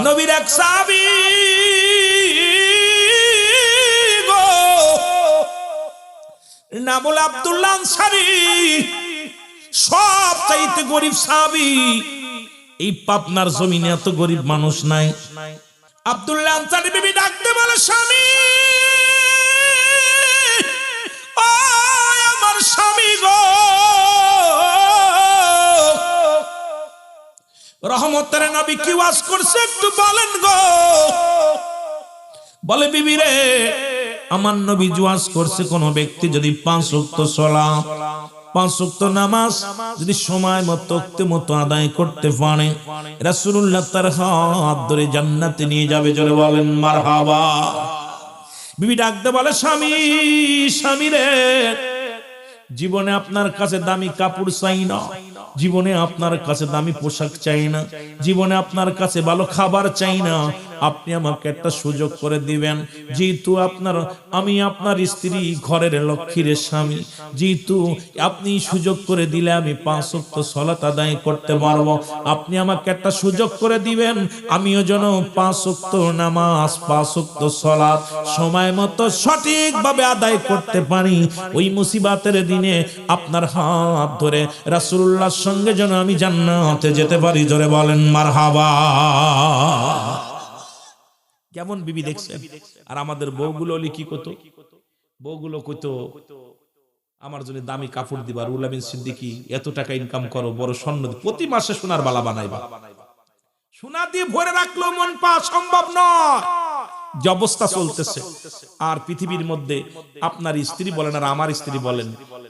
নবীর এক সাহাবী গো, নাম হলো আব্দুল্লাহ আনসারী, সবচাইতে গরিব সাহাবী। এই পাবনার জমিনে এত গরিব মানুষ নাই। আব্দুল্লাহ আনসারী বিবি ডাকতে বলে, স্বামী, ও আমার স্বামী গো, রহমতের নবী কি ওয়াজ করছে একটু বলেন গো। বলে, বিবি রে, আমার নবী ওয়াজ করছে কোন ব্যক্তি যদি 5 ওয়াক্ত সালাত, 5 ওয়াক্ত নামাজ যদি সময় মতো আদায় করতে পারে, রাসূলুল্লাহ তার হাত ধরে জান্নাতে নিয়ে যাবে। জোরে বলেন মারহাবা। বিবি ডাকতে বলে, স্বামী, স্বামী রে, জীবনে আপনার কাছে দামি কাপড় চাই না, জীবনে আপনার কাছে দামি পোশাক চাই না, জীবনে আপনার কাছে ভালো খাবার চাই না। আপনি আমাকে একটা সুযোগ করে দিবেন, যেহেতু আমি আপনার স্ত্রী, ঘরের লক্ষ্মীর স্বামী, যেহেতু আপনি সুযোগ করে দিলে আমি 5 ওয়াক্ত সালাত আদায় করতে পারবো। আপনি আমাকে একটা সুযোগ করে দিবেন, আমিও যেন 5 ওয়াক্ত নামাজ, 5 ওয়াক্ত সালাত সময় মতো সঠিকভাবে আদায় করতে পারি। ওই মুসিবতের দিনে আপনার হাত ধরে রাসূলুল্লাহর সঙ্গে যেন আমি জান্নাতে যেতে পারি। জোরে বলেন মারহাবা। কেমন বিবি দেখছেন? আর আমাদের বউগুলো কি কইতো? বউগুলো কইতো, আমার জন্য দামি কাপড় দিবা, রুহুল আমিন সিদ্দিকী এত টাকা ইনকাম করো, বড় স্বর্ণ প্রতি মাসে সোনার বালা বানাইবা। সোনা দিয়ে ভরে রাখলেও মন পাওয়া সম্ভব নয়, যে অবস্থা চলতেছে। আর পৃথিবীর মধ্যে আপনার স্ত্রী বলেন আর আমার স্ত্রী বলেন,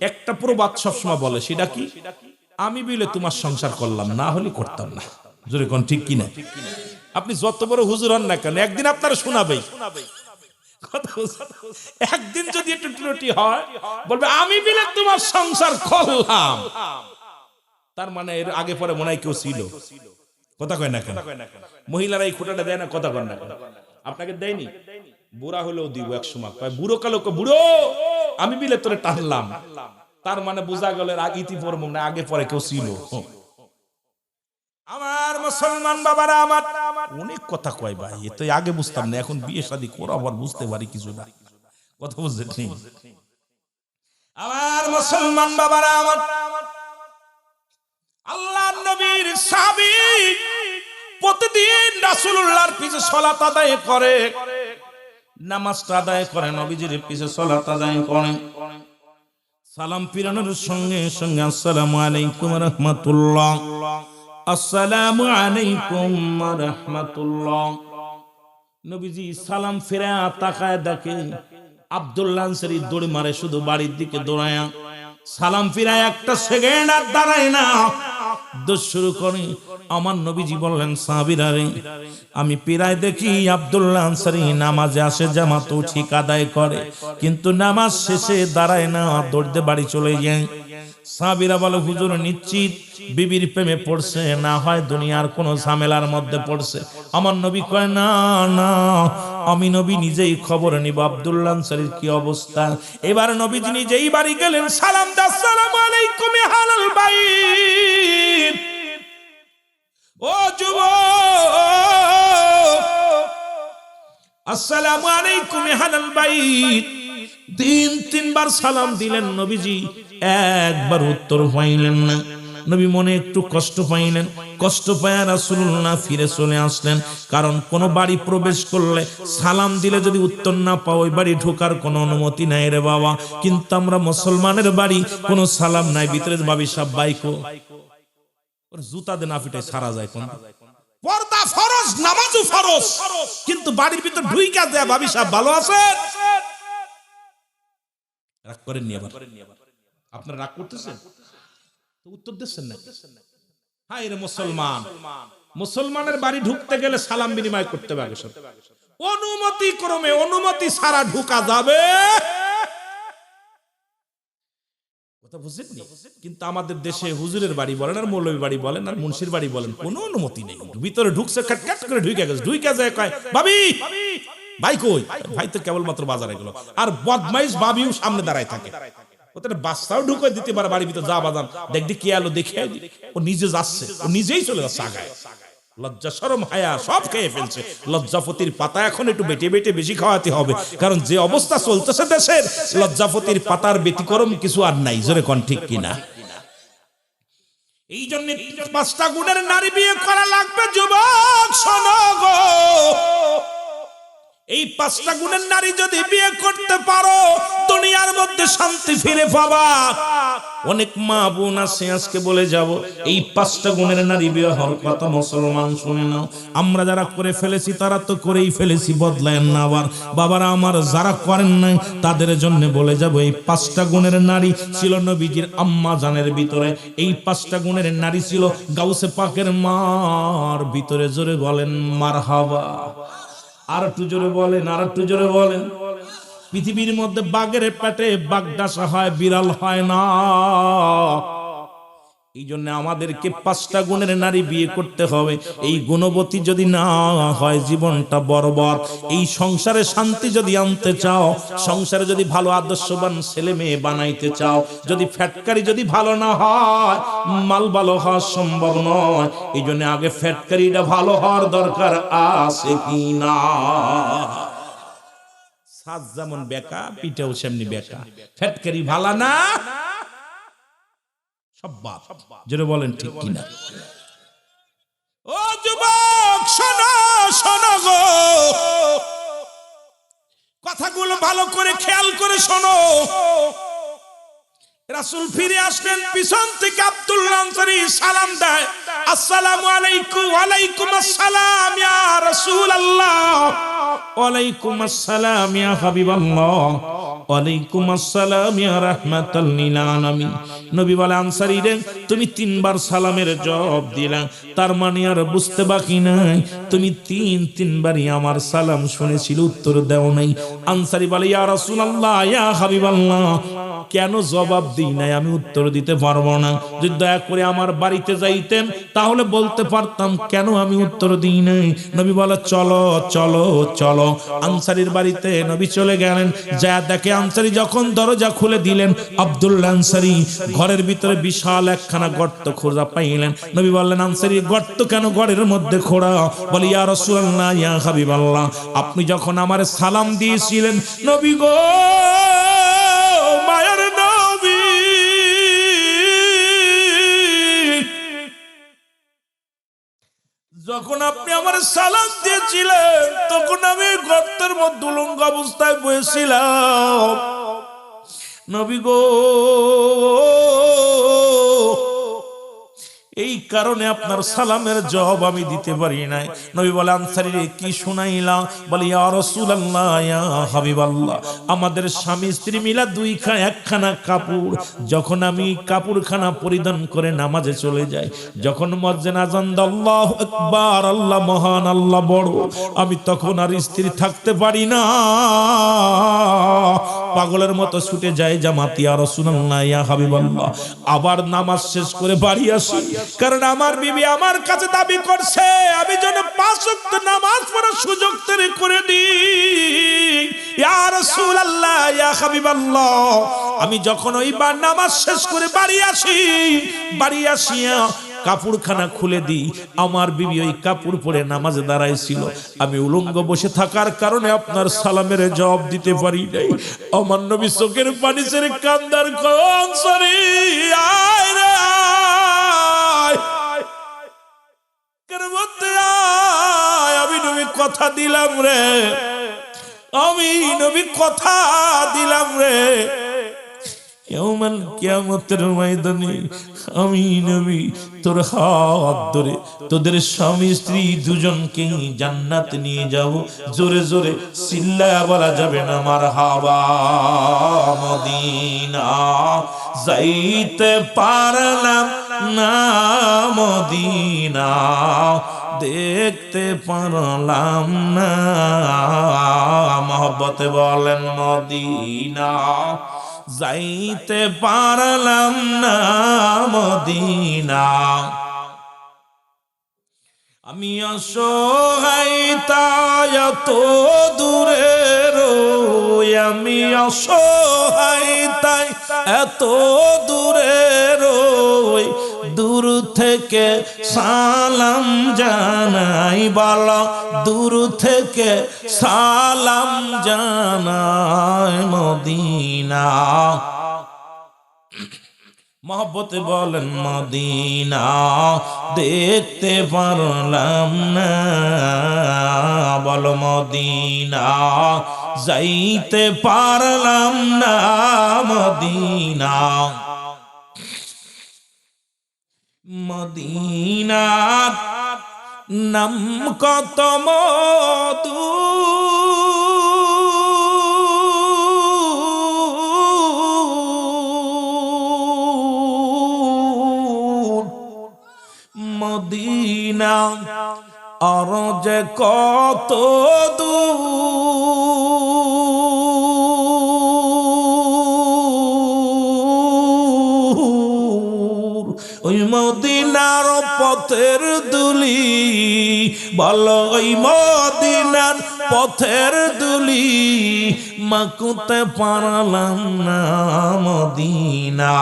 একটা প্রবাদ সবসময় বলে, সেটা কি? আমি বিলে তোমার সংসার করলাম, না হলে করতাম না। জোরে কোন ঠিক কিনা? আপনি যত বড় হুজুর হন না কেন, একদিন আপনারা শোনাবেই। একদিন যদি একটু ত্রুটি হয়, বলবে আমি বিলে তোমার সংসার করলাম, তার মানে এর আগে পরে মনে হয় কেউ ছিল। কথা কয় না কেন? মহিলারা এই খোটাটা দেয় না, কথা কয় না কেন? আপনাকে দেয়নি? বুড়া হলেও দিব এক সময়, বুড়ো কালো, বুড়ো আমি বিলে তোরে টানলাম, তার মানে বোঝা গেল ইতিপূর্বে না আগে পরে কেউ ছিল। আমার মুসলমান বাবারা, আমার অনেক কথা কয় ভাই, এ তো আগে বুঝতাম না, এখন বিয়ে শাদী করাবার বুঝতে পারি কিছু না। কথা বুঝছেন? আমার মুসলমান বাবারা, আমার আল্লাহর নবীর সাহাবী প্রতিদিন রাসূলুল্লাহর পিছে সালাত আদায় করে, নামাজটা আদায় করে, নবীজির পিছে সালাত আদায় করে। সালাম ফিরানোর সঙ্গে সঙ্গে আসসালামু আলাইকুম ওয়া রাহমাতুল্লাহ, আসসালামু আলাইকুম ওয়া রাহমাতুল্লাহ। নবীজি সালাম ফিরা তাকায় দেখে আব্দুল্লাহ আনসারী দৌড় মারে শুধু বাড়ির দিকে দৌড়ায়া। সালাম ফিরায় একটা সেকেন্ড আর দাঁড়ায় না, দৌড় শুরু করে। আমার নবীজি বললেন, সাহাবীরা রে, আমি প্রায় দেখি আব্দুল্লাহ আনসারী নামাজে আসে, জামাত ঠিক আদায় করে, কিন্তু নামাজ শেষে দাঁড়ায় না, দৌড়তে বাড়ি চলে যায়। সাহাবীরা বলে, হুজুর নিশ্চিত বিবির প্রেমে পড়ছে, না হয় দুনিয়ার কোন ঝামেলার মধ্যে পড়ছে। আমার নবী কয়, না না, আমি নবী নিজেই খবর নিব আব্দুল্লাহ আনসারীর কি অবস্থা। এবার নবীজি নিজেই বাড়ি গেলেন, সালাম দা, আসসালামু আলাইকুম আহলাল বাইত। ও যুবক, আসসালামু আলাইকুম আহলাল বাইত। 3-3 সালাম দিলেন নবীজি, একবার উত্তর পাইলেন না। নবী মনে একটু কষ্ট পাইলেন, কষ্ট পায়া রাসূলুল্লাহ ফিরে চলে আসলেন। কারণ কোন বাড়ি প্রবেশ করলে সালাম দিলে যদি উত্তর না পাও, ওই বাড়ি ঢোকার কোন অনুমতি নাই রে বাবা। কিন্তু আমরা মুসলমানের বাড়ি কোনো সালাম নাই, ভিতরে ভাবি সব বাইকো ওর জুতা দিয়ে না পিটাই সারা যায়। কোন পর্দা ফরজ, নামাজও ফরজ, কিন্তু বাড়ির ভিতর ঢুইকা দেয়া ভাবি সব ভালো আছে। রাগ করেননি আবার? আপনারা রাগ করতেছেন তো উত্তর দিচ্ছেন না। হ্যাঁ, এর মুসলমান, মুসলমানের বাড়ি ঢুকতে গেলে সালাম বিনিময় করতে হবে, অনুমতি ক্রমে, অনুমতি ছাড়া ঢুকা যাবে কথা বুঝছেন? কিন্তু আমাদের দেশে হুজুরের বাড়ি বলেন আর মৌলভী বাড়ি বলেন আর মুন্সির বাড়ি বলেন, কোনো অনুমতি নেই। ভিতরে ঢুকছে, কাট করে ঢুকে গেছে, ঢুকে যায় কয়, ভাবি ভাই কই? ভাই তো কেবলমাত্র বাজারে গেল। আর বদমাইশ ভাবিও সামনে দাঁড়ায় থাকে, ওদের বাচ্চাও ঢুকে দিতে পারে বাড়ির ভিতরে, যা বাদাম দেখি কে আলো দেখে, ও নিজে যাচ্ছে, ও নিজেই চলে যাচ্ছে আগায়। লজ্জা শরম হায়া সব খেয়ে ফেলছে। লজ্জাপতির পাতা এখন একটু বেটে বেটে বেশি খাওয়াতে হবে, কারণ যে অবস্থা চলতেছে দেশের, লজ্জাপতির পাতার ব্যতিক্রম কিছু আর নাই। জোরে কোন ঠিক কিনা? এই জন্য 5টা গুণের নারী বিয়ে করা লাগবে। যুবক শোনো গো, এই 5টা গুণের নারী যদি বিয়ে করতে পারো, দুনিয়ার মধ্যে শান্তি ফিরে পাবা। অনেক মা বোন আছে, আজকে বলে যাব, এই 5টা গুণের নারী বিয়ে হওয়ার কথা মুসলমান শুনে নাও। আমরা যারা করে ফেলেছি তারা তো করেই ফেলেছি, বদলায়েন না। আবার বাবারা আমার যারা করেন নাই তাদের জন্য বলে যাব, এই 5টা গুণের নারী ছিল নবীজির আম্মা জানের ভিতরে। এই 5টা গুণের নারী ছিল গাউসে পাকের মার ভিতরে। জোরে বলেন মারহাবা। আর একটু জোরে বলেন, আর একটু জোরে বলেন। পৃথিবীর মধ্যে বাঘের পেটে বাঘ ডাসা হয়, বিড়াল হয় না। এই জন্য আমাদেরকে 5টা গুণের নারী বিয়ে করতে হবে। এই গুণবতী যদি না হয় জীবনটা বরবাদ। এই সংসারে শান্তি যদি আনতে চাও, সংসারে যদি ভালো আদর্শবান ছেলে মেয়ে বানাইতে চাও, যদি ফ্যাটকারি যদি ভালো না হয়, মাল ভালো হওয়া সম্ভব নয়। এই জন্য আগে ফ্যাটকারিটা ভালো হওয়ার দরকার আছে কি না? সাজ যেমন বেকা, পিঠেও সেমনি বেকা। ফ্যাটকারি ভালো না, সব বাপ। জোরে বলেন ঠিক কিনা? ও যুবক শোনো, শোনো গো, কথাগুলো ভালো করে খেয়াল করে শোনো। রাসূল ফিরে আসলেন, পিছন থেকে আব্দুল্লাহ আনসারী সালাম দেয়, আসসালামু আলাইকুম। ওয়ালাইকুম আসসালাম ইয়া রাসূলুল্লাহ। ওয়ালাইকুম আসসালাম ইয়া হাবিবাল্লাহ। ওয়ালাইকুম আসসালাম ইয়া রাহমাতাল লিল আলামিন। নবী বলে, আনসারী রে, তুমি 3বার সালামের জবাব দিলা, তার মানে আর বুঝতে বাকি নাই তুমি 3বারই আমার সালাম শুনেছিল, উত্তর দাও নাই। আনসারী বলে, ইয়া রাসূলুল্লাহ ইয়া হাবিবাল্লাহ, কেন জবাব দিই নাই আমি উত্তর দিতে পারবো না। যদি দয়া করে আমার বাড়িতে যাইতেন তাহলে বলতে পারতাম কেন আমি উত্তর দিই নাই। নবী বলে, চলো চলো চলো। আনসারীর বাড়িতে নবী চলে গেলেন। যা দেখে আনসারী যখন দরজা খুলে দিলেন, আব্দুল্লাহ আনসারী ঘরের ভিতরে বিশাল একখানা গর্ত খোঁজা পাইলেন। নবী বললেন, আনসারী গর্ত কেন ঘরের মধ্যে খোঁড়া? বলে, ইয়া রাসূলুল্লাহ ইয়া হাবিবাল্লাহ, আপনি যখন আমারে সালাম দিয়েছিলেন নবী গো, মায়ের নবী, যখন আপনি আমার সালাম দিয়েছিলেন তখন আমি গর্তের মধ্যে উলঙ্গ অবস্থায় বসেছিলাম। নবী গো, এই কারণে আপনার সালামের জবাব আমি দিতে পারি নাই। নবী বলে, আনসারী রে, কি শুনাইলা? বলে, ইয়া রাসূলুল্লাহ ইয়া হাবিবাল্লাহ, আমাদের স্বামী স্ত্রী মিলা একখানা কাপড়। যখন আমি কাপড়খানা পরিধান করে নামাজে চলে যাই, যখন মুয়াজ্জিন আযান দেয় আল্লাহু আকবার, আল্লাহ মহান, আল্লাহ বড়, আমি তখন আর স্ত্রী থাকতে পারি না, পাগলের মতো ছুটে যায় জামাতে, ইয়া রাসূলুল্লাহ ইয়া হাবিবাল্লাহ। আবার নামাজ শেষ করে বাড়ি আসি, কারণ আমার বিবি আমার কাছে দাবি করছে আমি যেন 5 ওয়াক্ত নামাজ পড়ার সুযোগ তৈরি করে দিই। ইয়া রাসূলুল্লাহ ইয়া হাবিবাল্লাহ, আমি যখন ওইবার নামাজ শেষ করে বাড়ি আসিয়া কাপড়খানা খুলে দিই, আমার বিবি ওই কাপড় পরে নামাজে দাঁড়াইছিল। আমি উলঙ্গ বসে থাকার কারণে আপনার সালামের জবাব দিতে পারি নাই। আমার নবী চোখের পানি ছেড়ে কান্দার আনসারী আয় রে আয়, আমি নবী কথা দিলাম রে, আমি নবী কথা দিলাম রে, ইয়াউমাল কিয়ামতের ময়দানে আমি নবী তোর হাত ধরে তোদের স্বামী স্ত্রী দুজনকে জান্নাত নিয়ে যাব। জোরে জোরে চিল্লায়া বলা যাবে না মারহাবা। মদিনা যাইতে পারলাম না, মদিনা দেখতে পারলাম না, মহব্বতে বলেন মদিনা যাইতে পারলাম না, মদিনা। আমি অসহায় তাই এত দূরে রই, আমি অসহায় তাই এত দূরে রই, দূর থেকে সালাম জানাই, বলো দূর থেকে সালাম জানাই মদিনা। মহব্বতে বলেন মদিনা দেখতে পারলাম না, বলো মদিনা যাইতে পারলাম না, মদিনা। মদিনার নাম কত মধু, মদিনা আর যে কত দূর, ওই মদিনার পথের দুলি, বলো ওই মদিনার পথের দুলি মাকুতে পারলাম না, মদিনা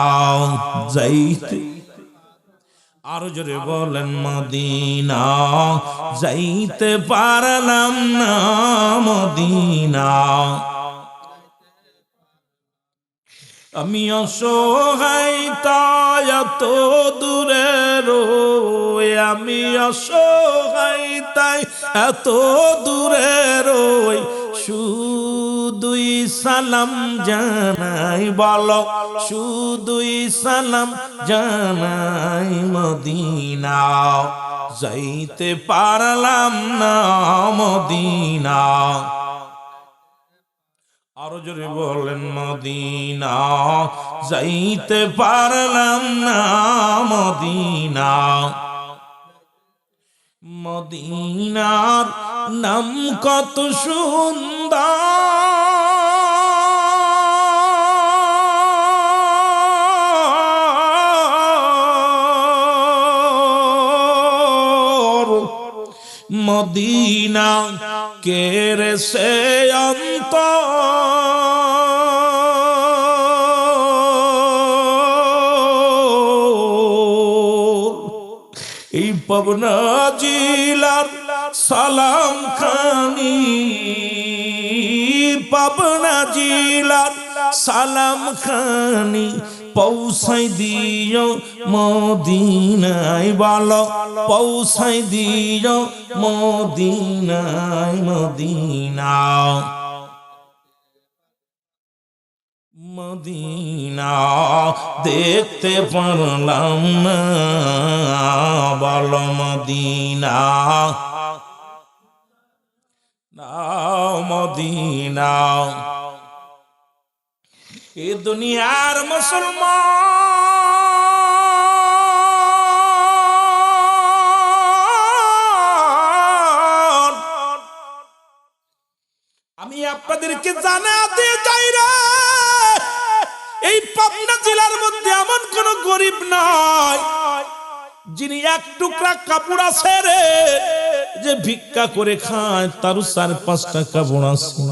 যাইতে। আরো জোরে বলেন মদিনা যাইতে পারলাম না, মদিনা। আমি অসহায় তাই এত দূরে রই, আমি অসহায় তাই এত দূরে রই, শুধুই সালাম জানাই, বলো শুধুই সালাম জানাই মদিনা যাইতে পারলাম না, মদিনা। আরো জোরে বলেন মদিনা যাইতে পারলাম না, মদিনা। মদিনার নাম কত সুন্দর, মদিনা কেরে সে এই পাবনা জিলার সালাম খানি, পাবনা জিলার সালাম খানি পৌঁছাই দিও মদিনায়, বলো পৌঁছাই দিও মদিনায়, মদিনা। মদিনা দেখতে পারলাম না, বলো মদিনা মদিনা। এ দুনিয়ার মুসলমান আমি আপনাদেরকে জানাতে চাই রে, এই পাবনা জেলার মধ্যে এমন কোন গরিব নাই যিনি এক টুকরা কাপড় আছে রে যে ভিক্ষা করে খায়, তার 4-5টা কাপড় আছে।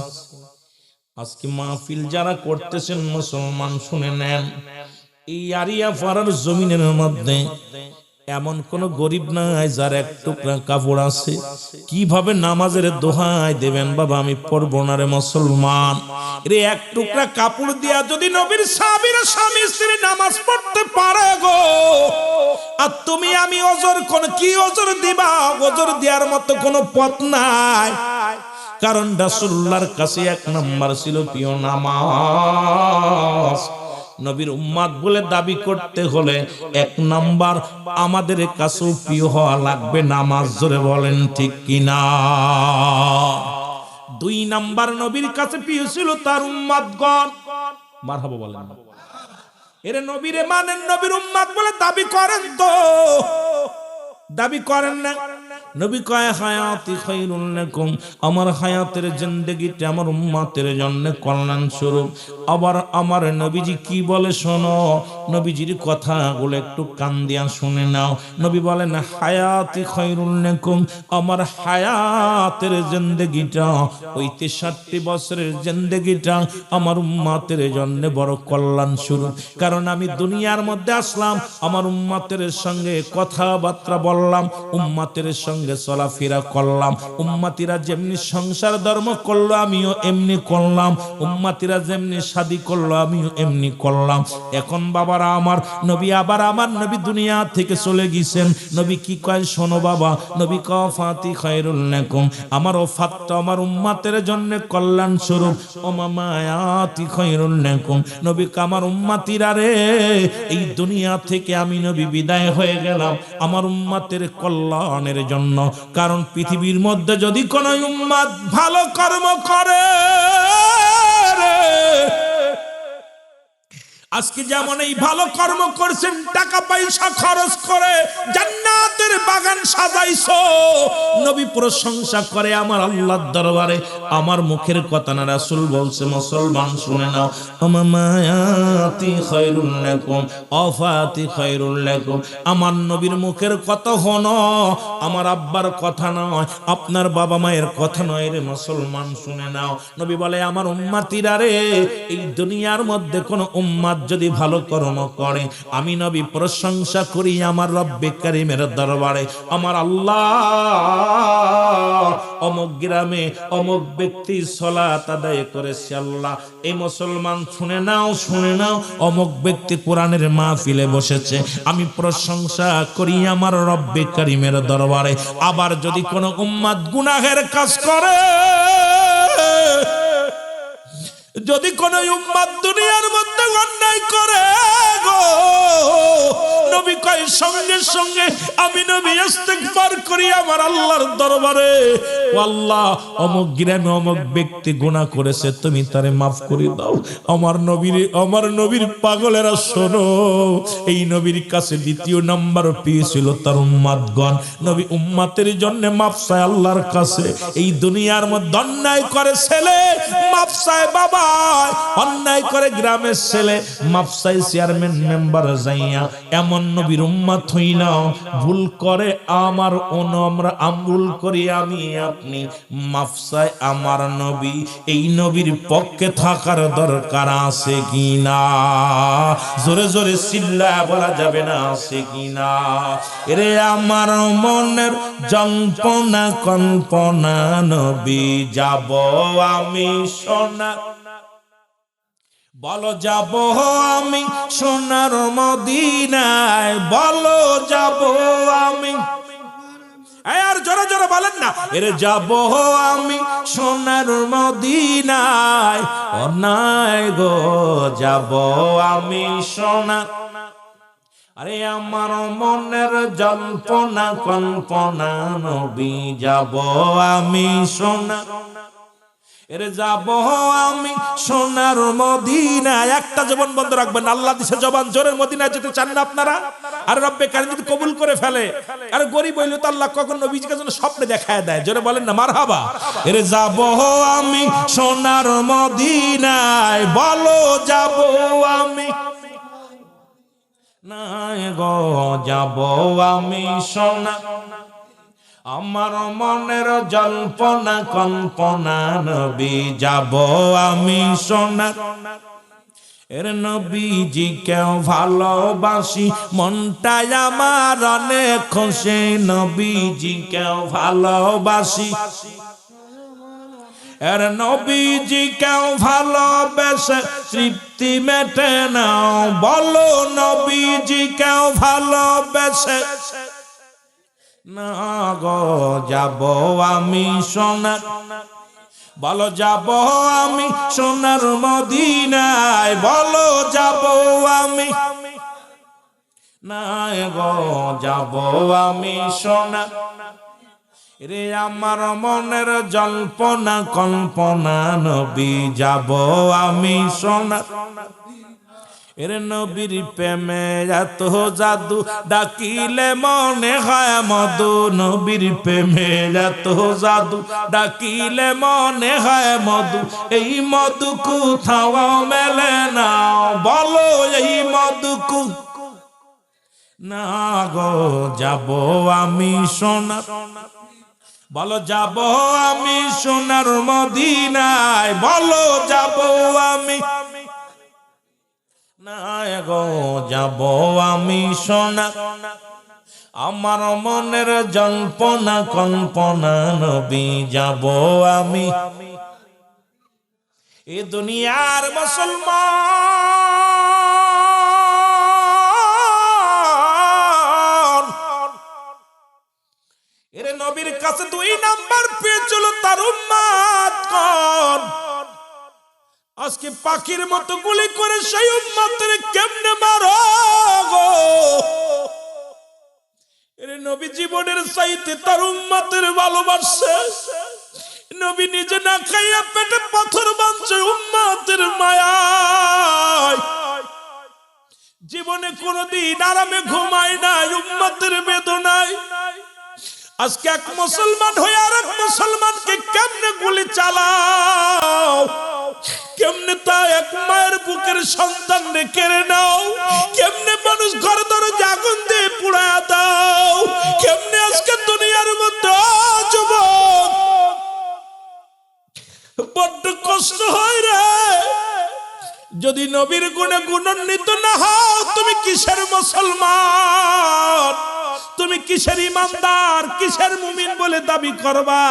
আজকে মাহফিল যারা করতেছেন মুসলমান শুনে নেন, এই আরিয়া পাড়ার জমিনের মধ্যে এমন কোন গরিব নাই যার এক টুকরা কাপড় আছে। কিভাবে নামাজের দোহাই দেবেন বাবা, আমি পড়বো না রে মুসলমান। রে এক টুকরা কাপড় দিয়া যদি নবীর সাহাবীরা স্বামী স্ত্রী নামাজ পড়তে পারে গো, আর তুমি আমি ওজর কোন কি ওজর দিবা? ওজর দেওয়ার মতো কোনো পথ নাই, কারণ রাসূলুল্লাহর কাছে 1 নাম্বার ছিল প্রিয় নামাজ। নবীর উম্মত বলে দাবি করতে হলে 1 নাম্বার আমাদের কাছেও প্রিয় হওয়া লাগবে নামাজ। জোরে বলেন ঠিক কিনা? 2 নাম্বার নবীর কাছে প্রিয় ছিল তার উম্মতগণ। মারহাবা বলেন। এর নবীরে মানেন, নবীর উম্মত বলে দাবি করেন তো? দাবি করেন না? নবী কয় হায়াতি খায়রুল লাকুম, আমার হায়াতের জিন্দেগিটা আমার উম্মতের জন্য কল্যাণ স্বরূপ। আবার আমার নবীজি কি বলে শোনো, নবীজির কথাগুলো একটু কান দিয়া শুনে নাও। নবী বলেন হায়াতি খায়রুল লাকুম, আমার হায়াতের জিন্দেগিটা ওই 63 বছরের জিন্দেগিটা আমার উম্মতের জন্য বড় কল্যাণ স্বরূপ। কারণ আমি দুনিয়ার মধ্যে আসলাম, আমার উম্মতের সঙ্গে কথাবার্তা বললাম, উম্মতের সঙ্গে চলাফেরা করলাম, উম্মতিরা যেমনি সংসার ধর্ম করলো আমিও এমনি করলাম, উম্মতিরা যেমনি শাদী করলো আমিও এমনি করলাম। এখন বাবারা আমার নবী, আবার আমার নবী দুনিয়া থেকে চলে গেছেন। নবী কি কয় শোনো বাবা, নবী কয় ফাতি খায়রুল লাকুম, আমার ওফাতটা আমার উম্মতের জন্য কল্যাণ স্বরূপ। ও মামায়াতি খায়রুল লাকুম, নবী আমার উম্মতিরা রে, এই দুনিয়া থেকে আমি নবী বিদায় হয়ে গেলাম আমার উম্মতের কল্যাণের জন্য। কারণ পৃথিবীর মধ্যে যদি কোন উম্মত ভালো কর্ম করে, আজকে যেমন এই ভালো কর্ম করছেন, টাকা পয়সা খরচ করে জান্নাতের বাগান সাজাইছো, নবী প্রশংসা করে আমার আল্লাহর দরবারে। আমার মুখের কথা না, রাসূল বলছে মুসলমান শুনে নাও, মামায়াতি খায়রুল লাকুম আফাতি খায়রুল লাকুম, আমার নবীর মুখের কথা হনো, আমার আব্বার কথা নয়, আপনার বাবা মায়ের কথা নয় রে মুসলমান শুনে নাও। নবী বলে আমার উম্মতিরা রে, এই দুনিয়ার মধ্যে কোন উম্মত যদি ভালো কর্ম করে, আমি নবী প্রশংসা করি আমার রব্বে কারীমের দরবারে। আমার আল্লাহ অমুক গ্রামে অমুক ব্যক্তি সালাত আদায় করেছে, আল্লাহ এই মুসলমান শুনে নাও, শুনে নাও, অমুক ব্যক্তি কোরআনের মাহফিলে বসেছে, আমি প্রশংসা করি আমার রব্বে কারীমের দরবারে। আবার যদি কোন উম্মত গুনাহের কাজ করে, যদি কোন উম্মত দুনিয়ার মধ্যে অন্যায় করে গো, নবী কয় সঙ্গে সঙ্গে আমি নবী ইস্তিগফার করি আমার আল্লাহর দরবারে, ও আল্লাহ অমুক গ্রামে অমুক ব্যক্তি গুনাহ করেছে, তুমি তারে মাফ করে দাও। আমার নবীর পাগলেরা শোনো, এই নবীর কাছে দ্বিতীয় নাম্বার পেয়েছিল তার উম্মতগণ। নবী উম্মতের জন্য মাফ চায় আল্লাহর কাছে। এই দুনিয়ার মধ্যে অন্যায় করে ছেলে, মাফ চায় বাবা, অন্যায় করে গ্রামের ছেলে, মাফ চাই চেয়ারম্যান মেম্বার যাইয়া। এমন নবীর উম্মত হইলাম, ভুল করে আমার আমরা ভুল করি আমি আপনি, মাফ চাই আমার নবী। এই নবীর পক্ষে থাকার দরকার আছে কিনা? জোরে জোরে চিল্লায়া বলা যাবে না, আছে কিনা? রে আমার মনের যন্ত্রণা কল্পনা, নবী যাব আমি সোনা, বলো যাব আমি সোনার মদিনায়, বলো যাব আমি, আর জোরে জোরে বলেন না, এর যাব আমি সোনার মদিনায়, ও নাই গো যাব আমি সোনা। আরে আমার মনের যন্ত্রণা কল্পনা, নবী যাব আমি সোনা, এর যাব আমি সোনার মদিনায়। একটা জীবন বন্ধ রাখবেন, আল্লাহ দিছে জবান, জোরের মদিনায় যেতে চান না আপনারা? আর রব্বে কারীম যদি কবুল করে ফেলে, আর গরিব হইলে তো আল্লাহ কখন নবীজিকে যেন স্বপ্নে দেখায় দেয়, জোরে বলেন না মারহাবা। এর যাব আমি সোনার মদিনায়, বলো যাব আমি, নাই গো যাব আমি সোনা, আমার মনের জল্পনা কল্পনা, নবী যাব আমি সোনা। এর নবীজি কেউ ভালোবাসি, মনটাই আমার অনেক খুশি, নবীজি কেউ ভালোবাসি, এর নবীজি কেউ ভালোবেসে তৃপ্তি মেটে নাও, বলো নবীজি কেউ ভালোবেসে, না গো যাব আমি সোনার, বলো যাব আমি সোনার মদিনায়, বলো যাব আমি, না গো যাব আমি সোনার। রে আমার মনের জল্পনা কল্পনা, নবী যাব আমি সোনার। এর নবীর প্রেমে এত জাদু ডাকিলে মনে হয় মধু নবীর প্রেমে এত জাদু ডাকিলে মনে হয় মধু এই মধু কোথাও মেলে না বলো এই মধু না গো যাব আমি সোনা বলো যাব আমি সোনার মদিনায় বলো যাব আমি না গো যাব আমি সোনা আমার মনের জল্পনা কল্পনা নবী যাব আমি এ দুনিয়ার মুসলমান এর নবীর কাছে 2 নাম্বার পেয়েছিল তার উম্মতগণ আজকে পাখির মতো গুলি করে সেই উম্মতের কেমনে মারো গো এর নবী জীবনের চাইতে তার উম্মতের ভালোবাসে নবী নিজে না খাইয়া পেটে পাথর বাঁধছে উম্মতের মায়ায় জীবনে কোনোদিন আরামে ঘুমায় না উম্মতের বেদনায় আজকে এক মুসলমান হয়ে আর এক মুসলমানকে কেমনে গুলি চালাও কেমনে তা এক মায়ের বুকের সন্তান কেড়ে নাও কেমনে মানুষ ঘর দরজা আগুন দিয়ে পুড়ায়া দাও কেমনে আজকে দুনিয়ার মধ্যে যুবক বড্ড কষ্ট হয় রে যদি নবীর গুণে গুণান্বিত না হও তুমি কিসের মুসলমান তুমি কিসের ইমানদার কিসের মুমিন বলে দাবি করবা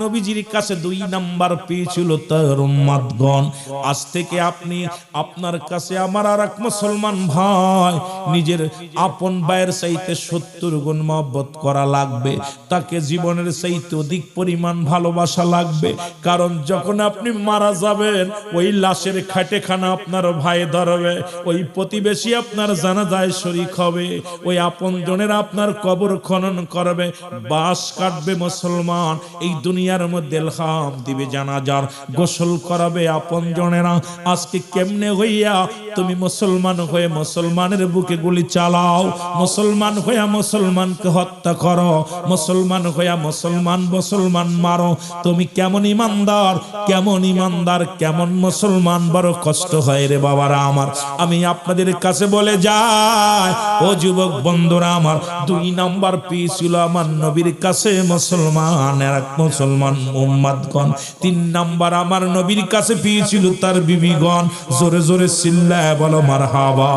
নবীজির কাছে 2 নাম্বার পেয়েছিল তার উম্মতগণ আজ থেকে আপনি আপনার কাছে আমার আর এক মুসলমান ভাই নিজের আপন ভাইয়ের চাইতে 70 গুণ মহব্বত করা লাগবে তাকে জীবনের চাইতে অধিক পরিমাণ ভালোবাসা লাগবে কারণ যখন আপনি মারা যাবেন ওই লাশের খাটেখানা আপনার ভাই ধরবে ওই প্রতিবেশী আপনার জানাজায় শরীক হবে ওই আপন জনের আপনার কবর খনন করবে বাঁশ কাটবে মুসলমান এই দুনিয়ার মধ্যে ইলহাম দিবে জানাজার গোসল করাবে আপন জনেরা আজকে কেমনে হইয়া তুমি মুসলমান হয়ে মুসলমানের বুকে গুলি চালাও মুসলমান হইয়া মুসলমানকে হত্যা করো মুসলমান হইয়া মুসলমান মারো তুমি কেমন ইমানদার কেমন মুসলমান বড় কষ্ট হয় রে বাবারা আমার আমি আপনাদের কাছে বলে যাই ও যুবক বন্ধুরা আমার 2 নাম্বার পেয়েছিল আমার নবীর কাছে মুসলমানের এক মুসলমান উম্মতগণ 3 নাম্বার আমার নবীর কাছে পেয়েছিল তার বিবিগণ জোরে জোরে চিল্লায় বলো মারহাবা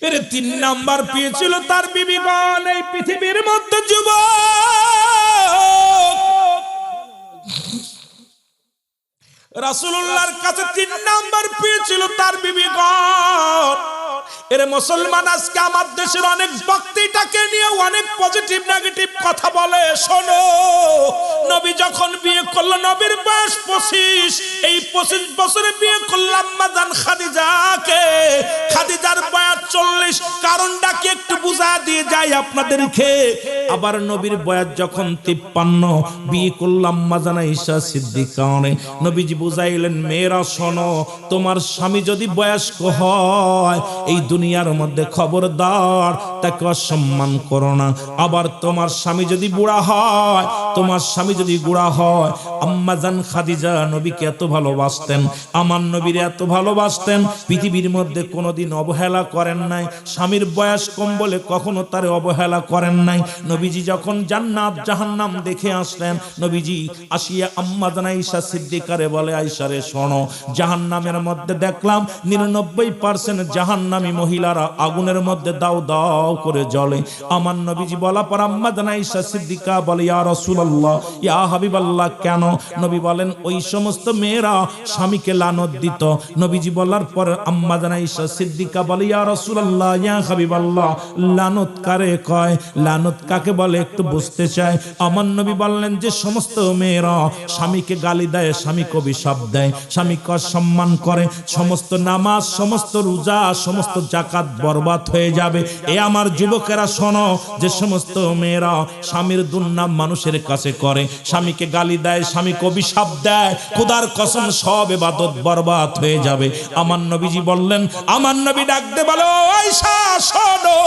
এর 3 নাম্বার পেয়েছিল তার বিবিগণ এই পৃথিবীর মধ্যে যুবক রাসূলুল্লাহর কাছে 3 নাম্বার পেয়েছিল তার বিবিগণ এর মুসলমান আজকে আমার দেশের অনেক বক্তৃতাকে নিয়ে অনেক পজিটিভ নেগেটিভ কথা বলে শোনো নবী যখন বিয়ে করলো নবীর বয়স 25 এই 25 বছরে বিয়ে করলাম মাজান খাদিজাকে খাদিজার বয়স 40 কারণটা কি একটু বুঝা দিয়ে যাই আপনাদেরকে আবার নবীর বয়স যখন 53 বিয়ে করলাম মাজান আয়েশা সিদ্দিকা নবীজি বুঝাইলেন মেয়েরা শোনো তোমার স্বামী যদি বয়স্ক হয় এই দুনিয়ার মধ্যে খবরদার তাকে অসম্মান করো না আবার তোমার স্বামী যদি বুড়া হয় আম্মা জান খাদিজা নবীকে এত ভালোবাসতেন আমার নবীর এত ভালোবাসতেন পৃথিবীর মধ্যে কোনোদিন অবহেলা করেন নাই স্বামীর বয়স কম বলে কখনো তারে অবহেলা করেন নাই নবীজি যখন জান্নাত জাহান্নাম দেখে আসলেন নবীজি আসিয়া আম্মা জান আয়েশা সিদ্দিকারে বলে আয়েশা রে শোনো জাহান্নামের মধ্যে দেখলাম 99% জাহান্নামী মহিলারা আগুনের মধ্যে দাও দাও করে জ্বলে আমার নবীজি বলা পর আম্মা জান আয়েশা সিদ্দিকা বলে ইয়া রাসূলুল্লাহ ইয়া হাবিবাল্লাহ কেন নবী বলেন ওই সমস্ত মেয়েরা স্বামীকে লানত দিত নবীজি বলার পর আম্মা জান আয়েশা সিদ্দিকা বলে ইয়া রাসূলুল্লাহ ইয়া হাবিবাল্লাহ লানত কারে কয়, লানত কাকে বলে একটু বুঝতে চাই। আমার নবী বললেন যে সমস্ত মেয়েরা স্বামীকে গালি দেয়, স্বামীকে অভিশাপ দেয়, স্বামীকে অসম্মান করে, সমস্ত নামাজ, সমস্ত রোজা, সমস্ত যাকাত বরবাদ হয়ে যাবে। এ আমার যুবকেরা শোনো, যে সমস্ত মেয়েরা স্বামীর দুর্নাম মানুষের কাছে করে, স্বামীকে গালি দেয়, স্বামীকে অভিশাপ দেয়, খোদার কসম সব ইবাদত বরবাদ হয়ে যাবে। আমার নবীজি বললেন, আমার নবী ডাকতে বলো আয়েশা শোনো,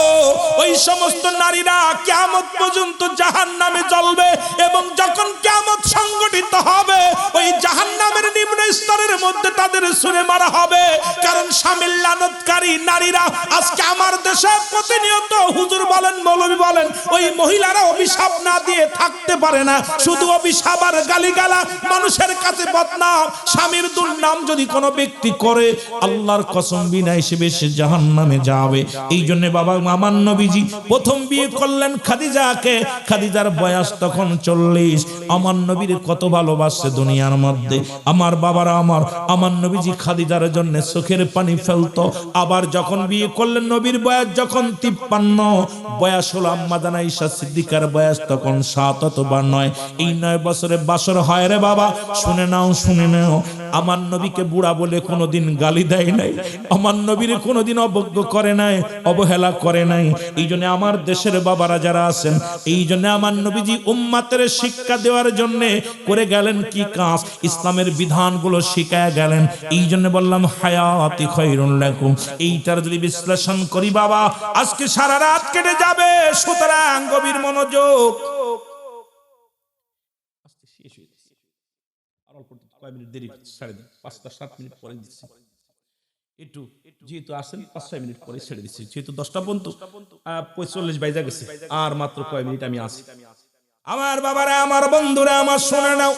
ওই সমস্ত নারীরা কিয়ামত পর্যন্ত জাহান্নামে জ্বলবে এবং যখন কিয়ামত সংগঠিত হবে ওই জাহান্নামের নিম্ন স্তরের মধ্যে তাদের ছুঁড়ে মারা হবে। কারণ স্বামীর লানতকারী নারীরা আজকে আমার দেশে প্রতিনিয়ত হুজুর বলেন, মৌলবী বলেন, ওই মহিলারা অভিশাপ না দিয়ে থাকতে পারে না, শুধু অভিশাপ আর গালিগালা, মানুষের কাছে বদনাম। স্বামীর দুর্নাম যদি কোনো ব্যক্তি করে আল্লাহর কসম বিনা হিসেবে সে জাহান্নামে যাবে। এই জন্য বাবা আমার নবীজি প্রথম বিয়ে করলেন খাদিজাকে, খাদিজার বয়স তখন 40। আমার নবীর কত ভালোবাসে দুনিয়ার মধ্যে আমার বাবারা, আমার নবীজি খাদিজার জন্য চোখের পানি ফেলতো। আবার যখন বিয়ে করলেন নবীর বয়স যখন 53 বয়স হলো, আম্মা জান আয়েশা সিদ্দিকার বয়স তখন 7 অথবা 9। এই 9 বছরে বাসর হয় রে বাবা। শুনে নাও, শুনে নাও, আমার নবীকে বুড়া বলে কোনোদিন গালি দেয় নাই, আমার নবীর কোনোদিন অবজ্ঞ করে নাই, অবহেলা করে নাই। এই জন্য আমার দেশের বাবারা যারা আছেন, এই জন্য আমার নবীজি উম্মাতের শিক্ষা দেওয়ার জন্য করে গেলেন কি কাজ, ইসলামের বিধানগুলো শিখায় গেলেন। এই জন্য বললাম হায়াতি খায়রুল লাকুম। এইটার যদি বিশ্লেষণ করি বাবা, আজকে সারা রাত কেটে যাবে। সুতরাং গভীর মনোযোগ। কয় মিনিট দেরি, 5-7 মিনিট পরে দিচ্ছি একটু, যেহেতু আসেন 5-6 মিনিট পরে ছেড়ে দিচ্ছি, যেহেতু 10টা পর্যন্ত 45 বাইজা গেছে, আর মাত্র কয় মিনিট আমি আসি। আমার বাবারা, আমার বন্ধুরা, আমার শোনে নাও,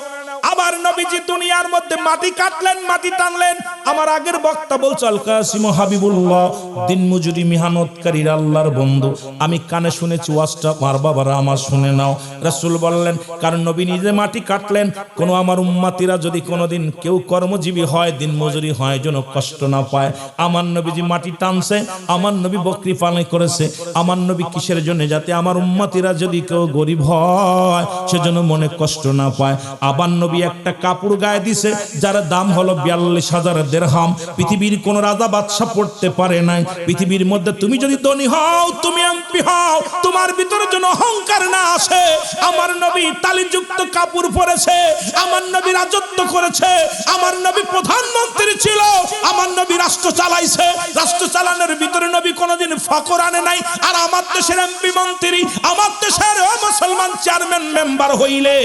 আবার নবীজি দুনিয়ার মধ্যে মাটি কাটলেন, মাটি টানলেন। আমার আগের বক্তা বলছে আল কাসিম হাবিবুল্লাহ, দিন মজুরি মেহনতকারীর আল্লাহর বন্ধু। আমি কানে শুনেছি ওয়াজটা, আমার বাবারা আমার শুনে নাও। রাসূল বললেন, কারণ নবী নিজে মাটি কাটলেন, কোন আমার উম্মতিরা যদি কোনোদিন কেউ কর্মজীবী হয়, দিন মজুরি হয়, যেন কষ্ট না পায়। আমার নবীজি মাটি টানছে, আমার নবী বকরি পালন করেছে। আমার নবী কিসের জন্য? যাতে আমার উম্মতিরা যদি কেউ গরিব হয় সেজন্য মনে কষ্ট না পায়। আবার নবী একটা কাপড় গায়ে দিছে যার দাম হলো 42,000 দিরহাম। পৃথিবীর কোন রাজা বাদশা পড়তে পারে নাই। পৃথিবীর মধ্যে তুমি যদি ধনী হও, তুমি এমপি হও, তোমার ভিতরে যেন অহংকার না আসে। আমার নবী তালিযুক্ত কাপড় পরেছে, আমার নবী রাজত্ব করেছে, আমার নবী প্রধানমন্ত্রী ছিল, আমার নবী রাষ্ট্র চালাইছে। রাষ্ট্র চালানোর ভিতরে নবী কোনোদিন ফকর আনে নাই। আর আমার দেশের এমপি মন্ত্রী, আমার দেশের মুসলমান চেয়ারম্যান মেম্বার হইলে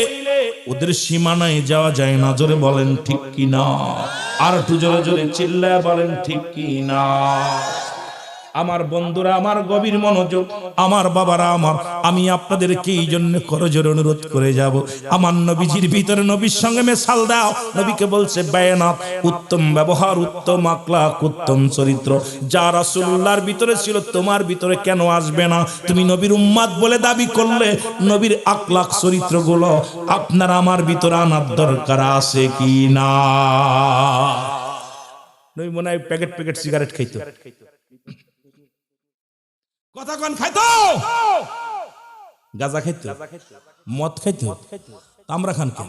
ওদের সীমানায় যাওয়া যায় না। জোরে বলেন ঠিক কি না? আর একটু জোরে জোরে চিল্লায় বলেন ঠিক কি না? আমার বন্ধুরা, আমার গভীর মনোযোগ, আমার বাবারা আমার, আমি আপনাদেরকে এই জন্য করজোরে অনুরোধ করে যাব, আমার নবীজির ভিতরে নবীর সঙ্গে মেশাল দাও। নবীকে বলছে বায়ানাত, উত্তম ব্যবহার, উত্তম আখলাক, উত্তম চরিত্র। যা রাসূলুল্লাহর ভিতরে ছিল তোমার ভিতরে কেন আসবে না? তুমি নবীর উম্মত বলে দাবি করলে নবীর আখলাক চরিত্রগুলো আপনার আমার ভিতরে আনার দরকার আছে কি না? নবী মনে হয় প্যাকেট সিগারেট খাইতো, কথা কোন খাইতো, গাঁজা খাইতো, মদ খাইতো, আমরা খান কি?